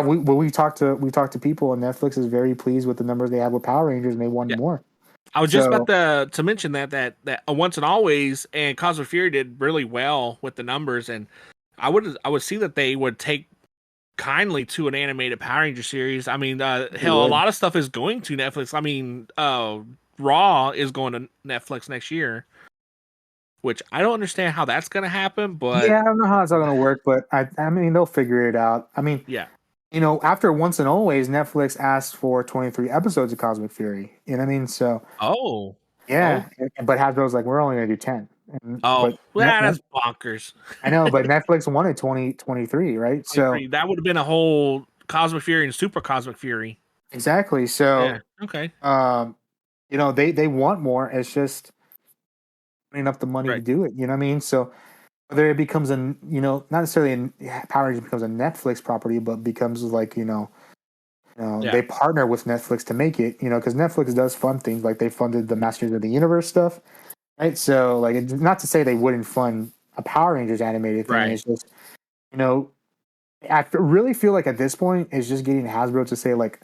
We talked to people, and Netflix is very pleased with the numbers they have with Power Rangers, and they want more. I was just about to mention that Once and Always and Cosmic Fury did really well with the numbers, and I would see that they would take kindly to an animated Power Ranger series. I mean, a lot of stuff is going to Netflix. I mean, Raw is going to Netflix next year. Which I don't understand how that's going to happen, but I don't know how it's all going to work, but I mean, they'll figure it out. I mean, after Once and Always, Netflix asked for 23 episodes of Cosmic Fury. You know what I mean? So, but Hasbro's like, we're only going to do 10. That's bonkers. I know, but Netflix wanted 23, right? So that would have been a whole Cosmic Fury and Super Cosmic Fury. Exactly. So, okay. They want more. It's just enough the money to do it, you know what I mean? So whether it becomes not necessarily Power Rangers becomes a Netflix property, but becomes like they partner with Netflix to make it, because Netflix does fund things like they funded the Masters of the Universe stuff, right? So like, it's not to say they wouldn't fund a Power Rangers animated thing. It's just really feel like at this point it's just getting Hasbro to say like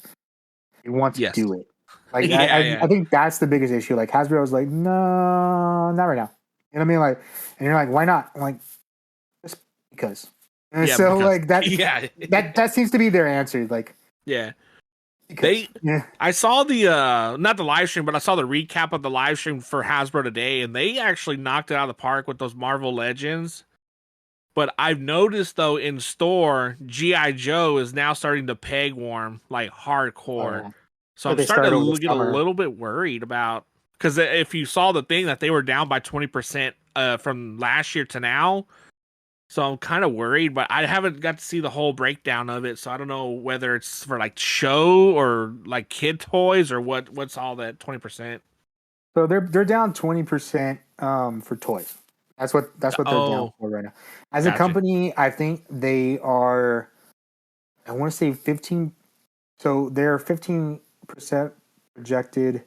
we want to Yes. do it. Like Yeah. I think that's the biggest issue. Like Hasbro was like, no, not right now. You know what I mean? Like, and you're like, why not? I'm like, just because. And Yeah, so because- like that, yeah. that seems to be their answer. Like, Yeah. because, yeah. I saw the not the live stream, but I saw the recap of the live stream for Hasbro today, and they actually knocked it out of the park with those Marvel Legends. But I've noticed though in store, G.I. Joe is now starting to peg warm like hardcore. Oh, yeah. So Yeah, I'm they starting started over to the get a summer. little bit worried about, because if you saw the thing that they were down by 20% from last year to now. So I'm kind of worried, but I haven't got to see the whole breakdown of it, so I don't know whether it's for like show or like kid toys or what's all that 20%. So they're down 20% for toys. That's what they're down Oh, for right now. As a gotcha. company, I think they are. I want to say 15. So they're 15% projected.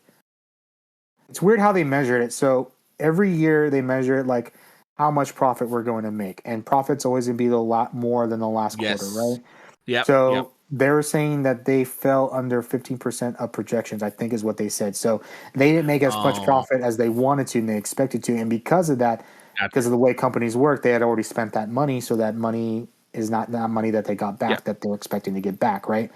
It's weird how they measure it. So every year they measure it like how much profit we're going to make, and profit's always going to be a lot more than the last quarter, right? Yep. So they were saying that they fell under 15% of projections, I think is what they said. So they didn't make as much profit as they wanted to and they expected to. And because of that, because of the way companies work, they had already spent that money. So that money is not money that they got back that they're expecting to get back, right?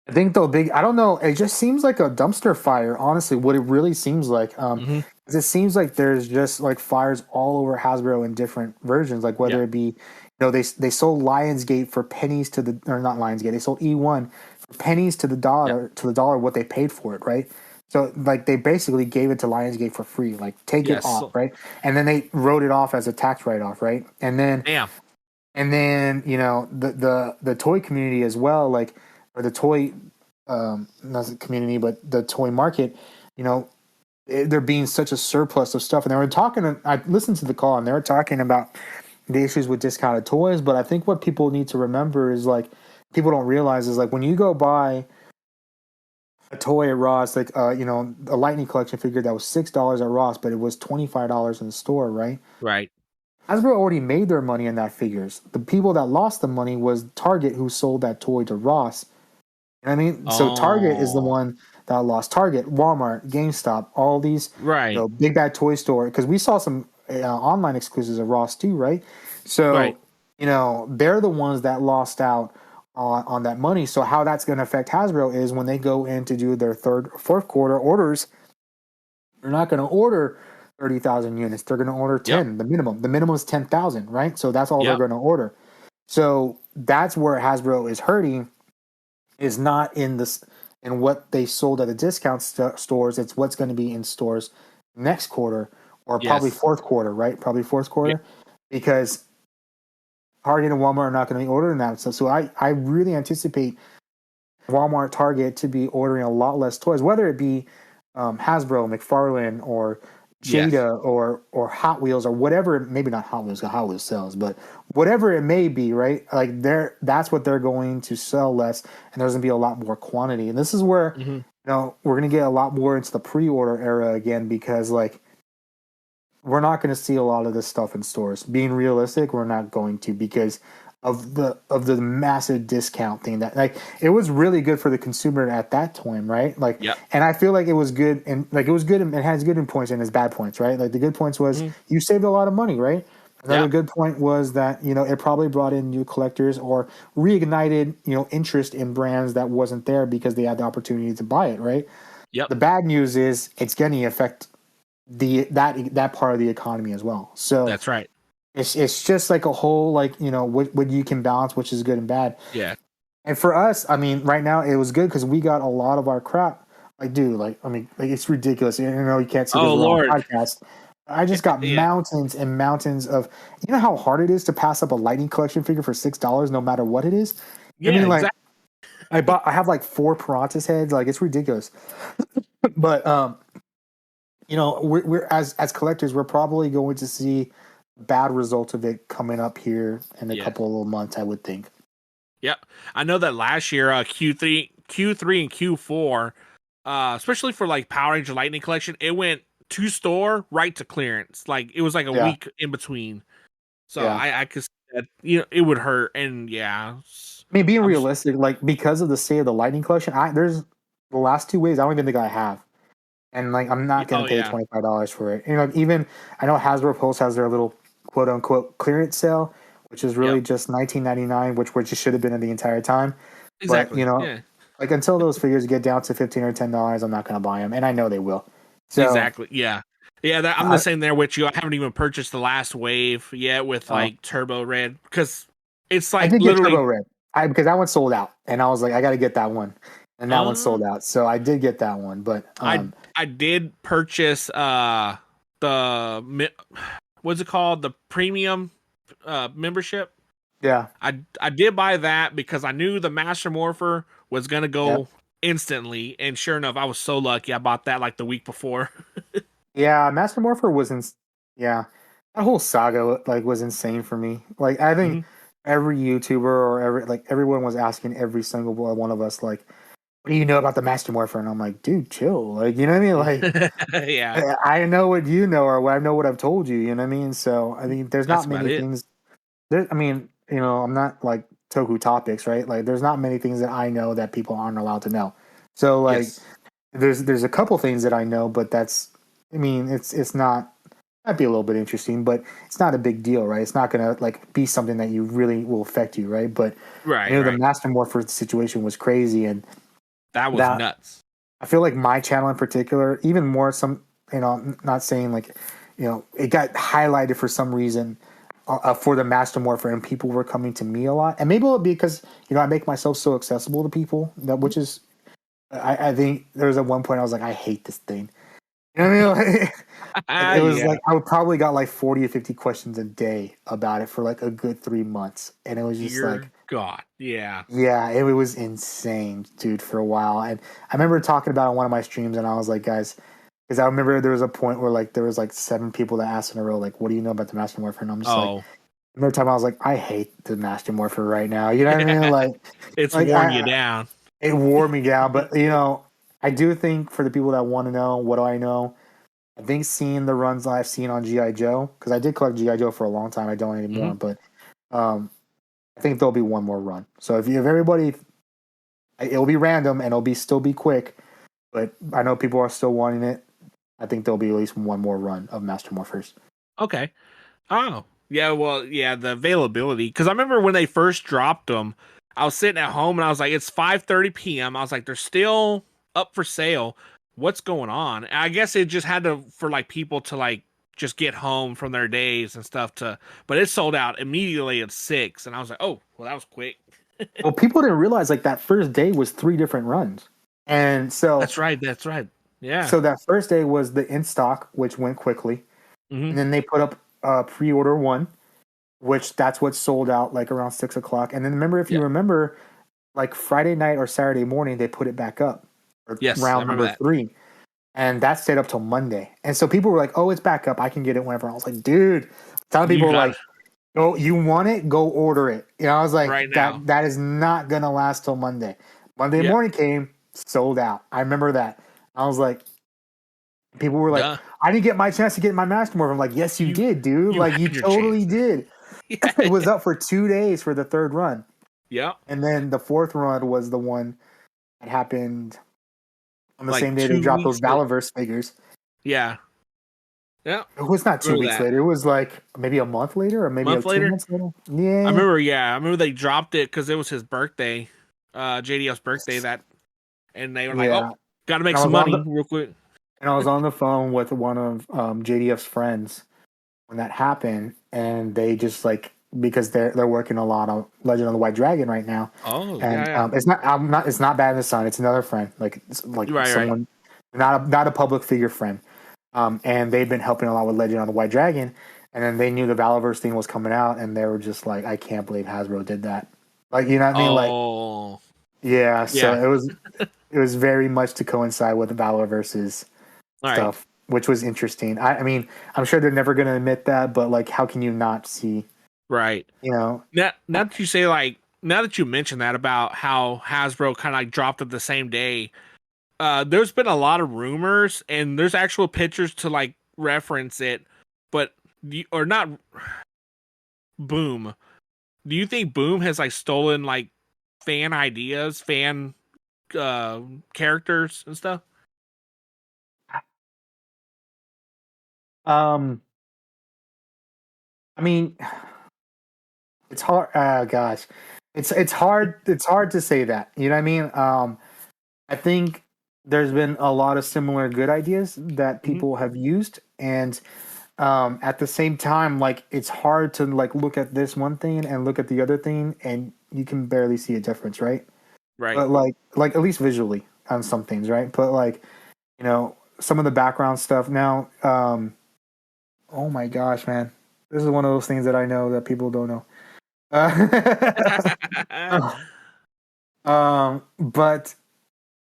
I think I don't know, it just seems like a dumpster fire, honestly, what it really seems like. 'Cause it seems like there's just like fires all over Hasbro in different versions, like whether it be, they sold Lionsgate for pennies or not Lionsgate, they sold E1 for pennies to the dollar what they paid for it, right? So like they basically gave it to Lionsgate for free, like take it off, right? And then they wrote it off as a tax write-off, right? And then the toy community as well, like, or the toy not the community but the toy market, there being such a surplus of stuff. And they were talking, I listened to the call and they were talking about the issues with discounted toys. But I think what people need to remember is like, people don't realize is like when you go buy a toy at Ross, like, a Lightning Collection figure that was $6 at Ross, but it was $25 in the store, right? Right. Hasbro already made their money in that figures. The people that lost the money was Target, who sold that toy to Ross. You know what I mean? So Target is the one that lost. Target, Walmart, GameStop, all these big bad toy store. Because we saw some online exclusives of Ross too, right? So they're the ones that lost out on that money. So how that's going to affect Hasbro is when they go in to do their third or fourth quarter orders, they're not going to order 30,000 units. They're going to order 10, the minimum. The minimum is 10,000, right? So that's all they're going to order. So that's where Hasbro is hurting, is not in what they sold at the discount stores. It's what's going to be in stores next quarter or probably fourth quarter, right? Probably fourth quarter, because Target and Walmart are not going to be ordering that. So I really anticipate Walmart, Target to be ordering a lot less toys, whether it be Hasbro, McFarlane, or Jada, or Hot Wheels, or whatever. Maybe not Hot Wheels, because Hot Wheels sells, but whatever it may be, right? Like that's what they're going to sell less, and there's going to be a lot more quantity. And this is where we're going to get a lot more into the pre-order era again, because like we're not going to see a lot of this stuff in stores. Being realistic, we're not going to, because of the massive discount thing that, like, it was really good for the consumer at that time, right? Like, and I feel like it was good, and like it was good, and it has good points and its bad points, right? Like the good points was you saved a lot of money, right? Another good point was that it probably brought in new collectors or reignited interest in brands that wasn't there because they had the opportunity to buy it, right? The bad news is it's going to affect that part of the economy as well. So that's right. It's just like a whole, like, what you can balance, which is good and bad. Yeah. And for us, I mean, right now it was good because we got a lot of our crap. Like, dude, like, I mean, like, it's ridiculous. You know, you can't see this on podcast. I just got mountains and mountains of. You know how hard it is to pass up a Lightning Collection figure for $6, no matter what it is. Yeah, I mean, like, exactly. I have like 4 Piranhas heads. Like, it's ridiculous. But we're as collectors, we're probably going to see bad results of it coming up here in a couple of months, I would think. Yep. I know that last year, Q3 and Q4, especially for like Power Ranger Lightning Collection, it went to store right to clearance. Like it was like a week in between. So I could see it would hurt, and yeah. I mean, being I'm realistic, like because of the state of the Lightning collection, there's the last 2 waves I don't even think I have, and like I'm not gonna Oh pay yeah, $25 for it. And like even I know Hasbro Pulse has their little quote unquote clearance sale, which is really Yep. just $19.99, which should have been the entire time. But exactly. Yeah, like until those figures get down to $15 or $10, I'm not gonna buy them, and I know they will. So exactly. Yeah, yeah. I'm the I, same there with you. I haven't even purchased the last wave yet with uh, like Turbo Red because it's I like did get literally. Turbo Red. Because that one sold out, and I was like, I got to get that one, and that one Uh, sold out. So I did get that one, but I did purchase what's it called, the premium membership. yeah, I did buy that because I knew the Master Morpher was gonna yep. go instantly, and sure enough, I was so lucky. I bought that like the week before. Yeah, Master Morpher was yeah, that whole saga like was insane for me. Like I think Hmm. every YouTuber or everyone was asking every single one of us like, "What do you know about the Master Morpher?" And I'm like, "Dude, chill." Like, you know what I mean? Like, Yeah, I know what you know or what I know what I've told you. You know what I mean? So I mean, there's that's not about many it. things. I mean, I'm not like Toku Topics, right? Like, there's not many things that I know that people aren't allowed to know. So like, Yes, there's a couple things that I know, but I mean, it's not. Might be a little bit interesting, but it's not a big deal, right? It's not gonna like be something that you really will affect you, right? But I right, know the right. Master Morpher situation was crazy, and That was that nuts. I feel like my channel in particular, even more some, I'm not saying like, it got highlighted for some reason for the Master Morpher, and people were coming to me a lot, and maybe it'll be because I make myself so accessible to people that which is I think there was at one point I was like, I hate this thing. You know what I mean? Like, it was Yeah, like I would probably got like 40 or 50 questions a day about it for like a good 3 months, and it was just like, dear God. Yeah. yeah, it was insane, dude, for a while. And I remember talking about it on one of my streams, and I was like, guys, because I remember there was a point where like there was like 7 people that asked in a row, like, what do you know about the Master Morpher? And I'm just like, Oh, another time I was like, I hate the Master Morpher right now. You know what I mean? it's Like worn you down. it wore me down. But I do think for the people that want to know, what do I know? I think seeing the runs that I've seen on GI Joe, because I did collect GI Joe for a long time. I don't Hmm. anymore, but um, I think there'll be one more run. So if everybody, it'll be random and still be quick. But I know people are still wanting it. I think there'll be at least one more run of Master Morphers. Okay. Oh, yeah. Well, yeah. The availability, because I remember when they first dropped them, I was sitting at home and I was like, "It's 5:30 p.m." I was like, "They're still up for sale. What's going on?" And I guess it just had to for like people to like just get home from their days and stuff but it sold out immediately at 6, and I was like, "Oh, well, that was quick." Well, people didn't realize like that first day was 3 different runs, and so That's right. That's right. Yeah. so that first day was the in stock, which went quickly, Hmm. and then they put up pre-order one, which that's what sold out like around 6 o'clock. And then remember, if you Yeah. remember, like Friday night or Saturday morning, they put it back up for Yes, I round remember number that. 3. And that stayed up till Monday. And so people were like, oh, it's back up. I can get it whenever. I was like, dude, telling You people got like, it oh, you want it? Go order it. I was like, right now. that is not going to last till Monday. Monday Yep. morning came, sold out. I remember that. I was like, people were like, Duh. I didn't get my chance to get my Master Morph. I'm like, yes, you You did, dude. you Like, you had your totally chance. did. Yeah. It was up for 2 days for the third run. Yep. And then the fourth run was the one that happened on the Like same day they 2 dropped those weeks later. Valaverse figures. Yeah. Yeah. It was not two Remember weeks that. later. It was like maybe a month later or maybe Month like 2 later? months later. I Yeah. remember, yeah. I remember they dropped it because it was his birthday, JDF's birthday, and they were like, oh, Yeah. got to make And I some was on money the real quick. and I was on the phone with one of JDF's friends when that happened, and they just like because they're working a lot on Legend of the White Dragon right now, Oh, and yeah, it's not bad in the sun. It's another friend, like it's like yeah. Right. someone not a public figure friend, and they've been helping a lot with Legend of the White Dragon, and then they knew the Valaverse thing was coming out, and they were just like, I can't believe Hasbro did that. Like, you know what I mean? Like, Oh, yeah. So yeah. it was very much to coincide with the Valaverse's All right. stuff, which was interesting. I mean, I'm sure they're never going to admit that, but like, how can you not see? Right. You know, Now that you say, like, now that you mention that about how Hasbro kind of like dropped it the same day, there's been a lot of rumors and there's actual pictures to like reference it, but or not. Boom. do you think Boom has like stolen like fan ideas, fan characters and stuff? I mean, it's hard. Gosh, it's hard. It's hard to say that. You know what I mean? I think there's been a lot of similar good ideas that people have used, and at the same time, like it's hard to like look at this one thing and look at the other thing, and you can barely see a difference, right? Right. But like at least visually on some things, right? But like some of the background stuff now. Oh my gosh, man, this is one of those things that I know that people don't know. But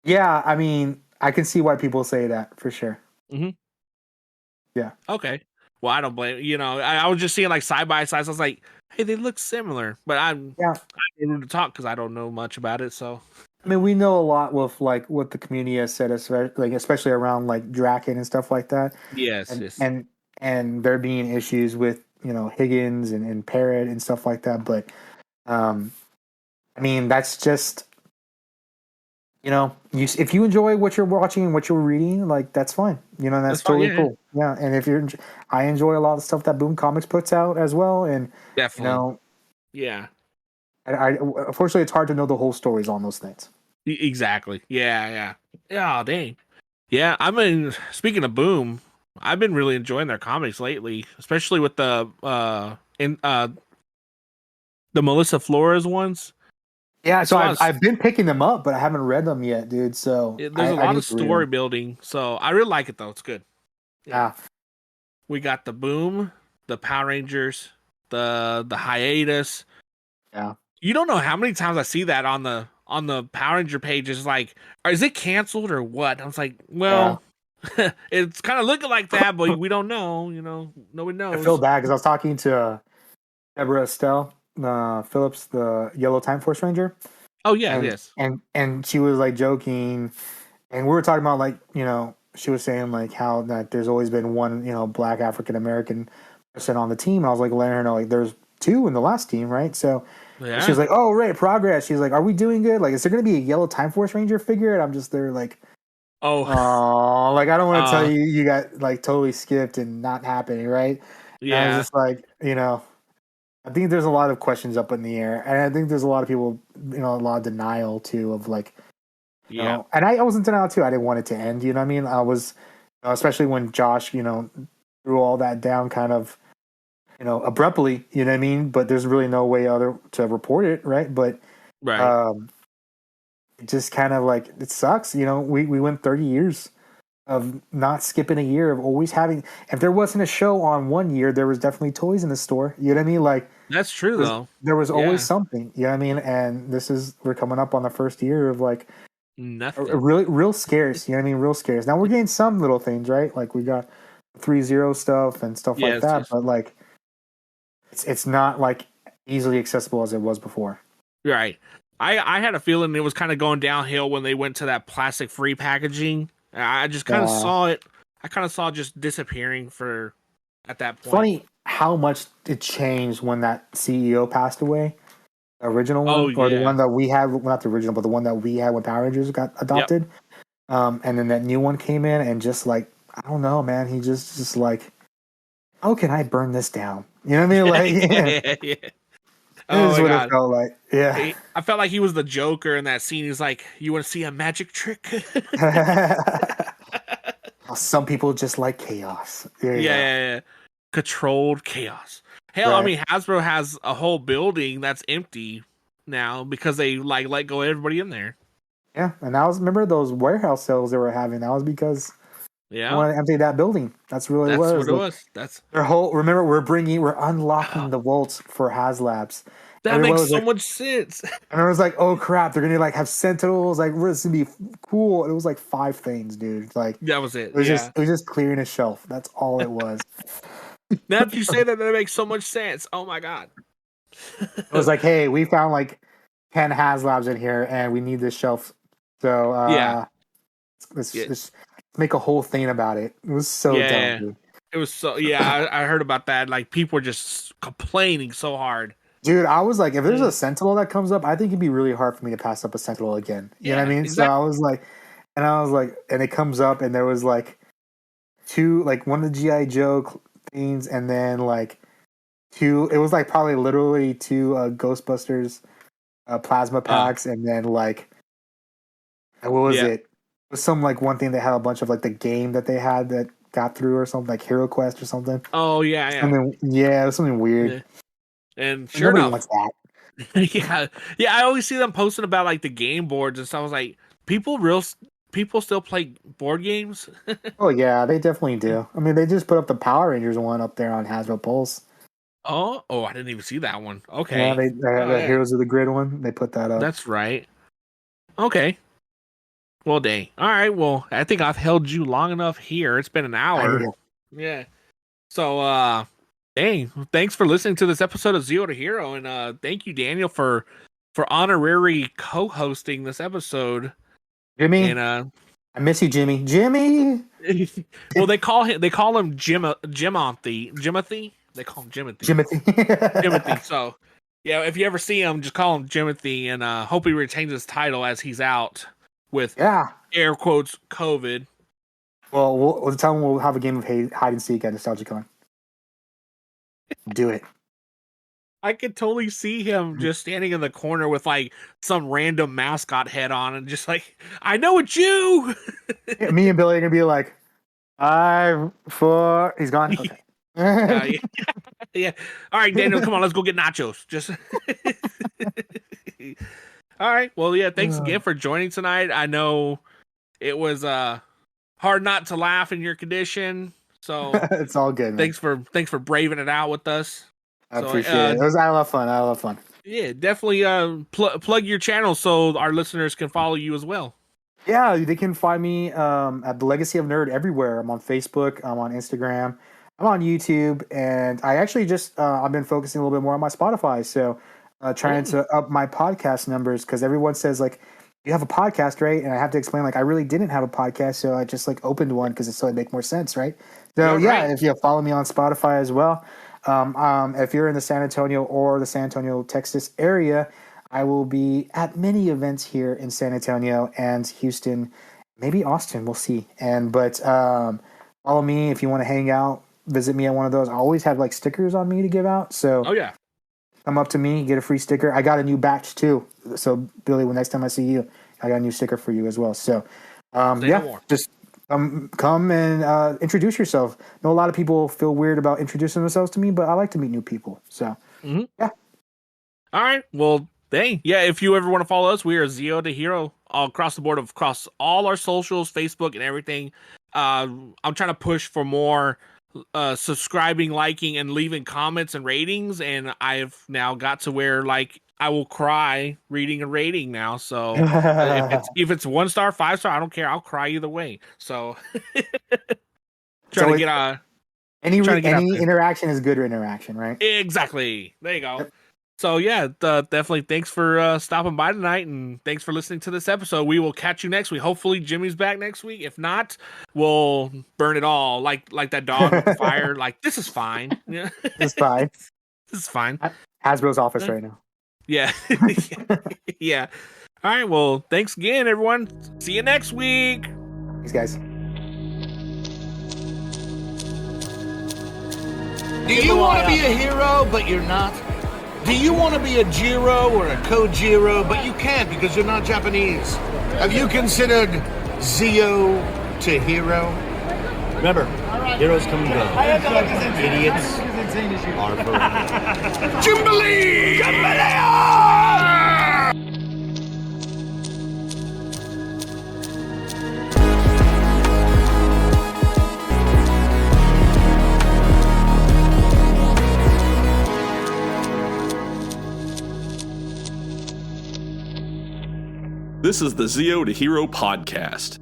yeah, I mean, I can see why people say that for sure. Yeah. Okay. Well, I don't blame you. Know, I was just seeing like side by sides. I was like, hey, they look similar, but I'm not able to talk because I don't know much about it. So I mean, we know a lot with like what the community has said, especially around like Draken and stuff like that. Yes, and there being issues with Higgins and Parrot and stuff like that. But I mean, that's just if you enjoy what you're watching and what you're reading, like that's fine. That's totally cool. Yeah, and if I enjoy a lot of the stuff that Boom Comics puts out as well, and definitely, yeah. I unfortunately, it's hard to know the whole stories on those things. Exactly. Yeah. Oh, dang. Yeah, I mean, speaking of Boom, I've been really enjoying their comics lately, especially with the Melissa Flores ones. Yeah, so I've been picking them up, but I haven't read them yet, dude. So there's a lot of story building. So I really like it though. It's good. Yeah. We got the Boom, the Power Rangers, the hiatus. Yeah. You don't know how many times I see that on the Power Ranger page. Is like, is it canceled or what? I was like, well, it's kind of looking like that, but we don't know. Nobody knows. I feel bad because I was talking to Deborah Estelle Phillips, the Yellow Time Force Ranger. Oh yeah, yes. And she was like joking, and we were talking about like she was saying like how that there's always been one Black African American person on the team. And I was like letting her know like there's two in the last team, right? So she was like, oh right, progress. She's like, are we doing good? Like, is there going to be a Yellow Time Force Ranger figure? And I'm just there like, oh, like I don't want to tell you got like totally skipped and not happening, right? Yeah, and I was just like I think there's a lot of questions up in the air, and I think there's a lot of people, a lot of denial too of like, and I was in denial too. I didn't want it to end. You know what I mean? I was, especially when Josh, threw all that down kind of, abruptly. You know what I mean? But there's really no way to report it, right? But it just kind of like it sucks. We went 30 years of not skipping a year, of always having. If there wasn't a show on one year, there was definitely toys in the store. You know what I mean? Like that's true though. There was always something. You know what I mean? And we're coming up on the first year of like nothing. Real scarce. You know what I mean? Real scarce. Now we're getting some little things, right? Like we got 3-0 stuff and stuff like that. Yes. But like, it's not like easily accessible as it was before. Right. I had a feeling it was kind of going downhill when they went to that plastic free packaging. I just kind of saw it. I kind of saw it just disappearing at that point. Funny how much it changed when that CEO passed away. The original one, the one that we had, not the original, but the one that we had when Power Rangers got adopted. Yep. And then that new one came in, and just like I don't know, man, he just like, how can I burn this down? You know what I mean? Like, yeah. This is what it felt like. Yeah. I felt like he was the Joker in that scene. He's like, you want to see a magic trick? Some people just like chaos. Yeah. Controlled chaos. Hell, right. I mean, Hasbro has a whole building that's empty now because they like let go of everybody in there. Yeah, and remember those warehouse sales they were having. That was because they wanted to empty that building. That's really what it was. Was. That's their whole. Remember, we're unlocking the vaults for HasLabs. That makes so much sense. And I was like, oh crap, they're gonna like have sentinels. Like, this gonna be cool. And it was like 5 things, dude. Like that was it. It was just clearing a shelf. That's all it was. Now that you say that makes so much sense. Oh my god. It was like, hey, we found like 10 HasLabs in here, and we need this shelf. So let's make a whole thing about it. It was so dumb, dude. It was so I heard about that. Like people were just complaining so hard. Dude, I was like, if there's a Sentinel that comes up, I think it'd be really hard for me to pass up a Sentinel again. You know what I mean? Exactly. So I was like, and it comes up, and there was like two, like one of the G.I. Joe things, and then like two, it was like probably literally two Ghostbusters plasma packs, and then like, what was it? It was some like one thing that had a bunch of like the game that they had that got through or something, like Hero Quest or something. Oh, yeah. It was something weird. Yeah. And sure Nobody enough. wants that. Yeah. I always see them posting about like the game boards and stuff. I was like, people still play board games? Oh yeah, they definitely do. I mean, they just put up the Power Rangers one up there on Hasbro Pulse. Oh, I didn't even see that one. Okay. Yeah, the Heroes of the Grid one. They put that up. That's right. Okay. Well, dang. All right. Well, I think I've held you long enough here. It's been an hour. Yeah. So, dang. Thanks for listening to this episode of Zero to Hero, and thank you, Daniel, for honorary co-hosting this episode. Jimmy, And I miss you, Jimmy. Jimmy. Well, they call him Jimothy. They call him Jimothy. Jimothy. So, yeah, if you ever see him, just call him Jimothy, and hope he retains his title as he's out with air quotes COVID. Well, we'll tell him we'll have a game of hide and seek at NostalgiaCon. Do it. I could totally see him just standing in the corner with like some random mascot head on, and just like, I know it's you. Yeah, me and Billy are gonna be like, 5, 4. He's gone. Okay. Yeah. All right, Daniel, come on, let's go get nachos. Just. All right. Well, yeah. Thanks again for joining tonight. I know it was hard not to laugh in your condition, so it's all good. Man. Thanks for braving it out with us. I appreciate it. It was a lot of fun. A lot of fun. Yeah, definitely. Plug your channel so our listeners can follow you as well. Yeah, they can find me at the Legacy of Nerd everywhere. I'm on Facebook. I'm on Instagram. I'm on YouTube, and I actually just I've been focusing a little bit more on my Spotify. So trying to up my podcast numbers because everyone says like, you have a podcast, right? And I have to explain like I really didn't have a podcast, so I just like opened one because it make more sense, right? So yeah, if you follow me on Spotify as well, if you're in the San Antonio or the San Antonio, Texas area, I will be at many events here in San Antonio and Houston, maybe Austin. We'll see. But follow me if you want to hang out. Visit me at one of those. I always have like stickers on me to give out. So come up to me, get a free sticker. I got a new batch too. So Billy, when next time I see you, I got a new sticker for you as well. So just come and introduce yourself. I know a lot of people feel weird about introducing themselves to me, but I like to meet new people. So yeah. All right. Well, dang. Yeah, if you ever want to follow us, we are Zero to Hero all across the board, across all our socials, Facebook and everything. I'm trying to push for more subscribing, liking, and leaving comments and ratings, and I've now got to where like I will cry reading a rating now. So if it's 1 star, 5 star, I don't care. I'll cry either way. So trying to get any interaction is good interaction, right? Exactly. There you go. So yeah, definitely thanks for stopping by tonight, and thanks for listening to this episode. We will catch you next week. Hopefully Jimmy's back next week. If not, we'll burn it all like that dog with the fire. Like, this is fine. Yeah, it's fine. This is fine. Hasbro's office right now. Yeah. Yeah. All right. Well, thanks again, everyone. See you next week. Thanks, guys. Do you want to be a hero, but you're not? Do you want to be a Jiro or a Kojiro, but you can't because you're not Japanese? Have you considered Zio to Hero? Remember, heroes come and go. Idiots are forever. Jubilee! This is the Zero to Hero podcast.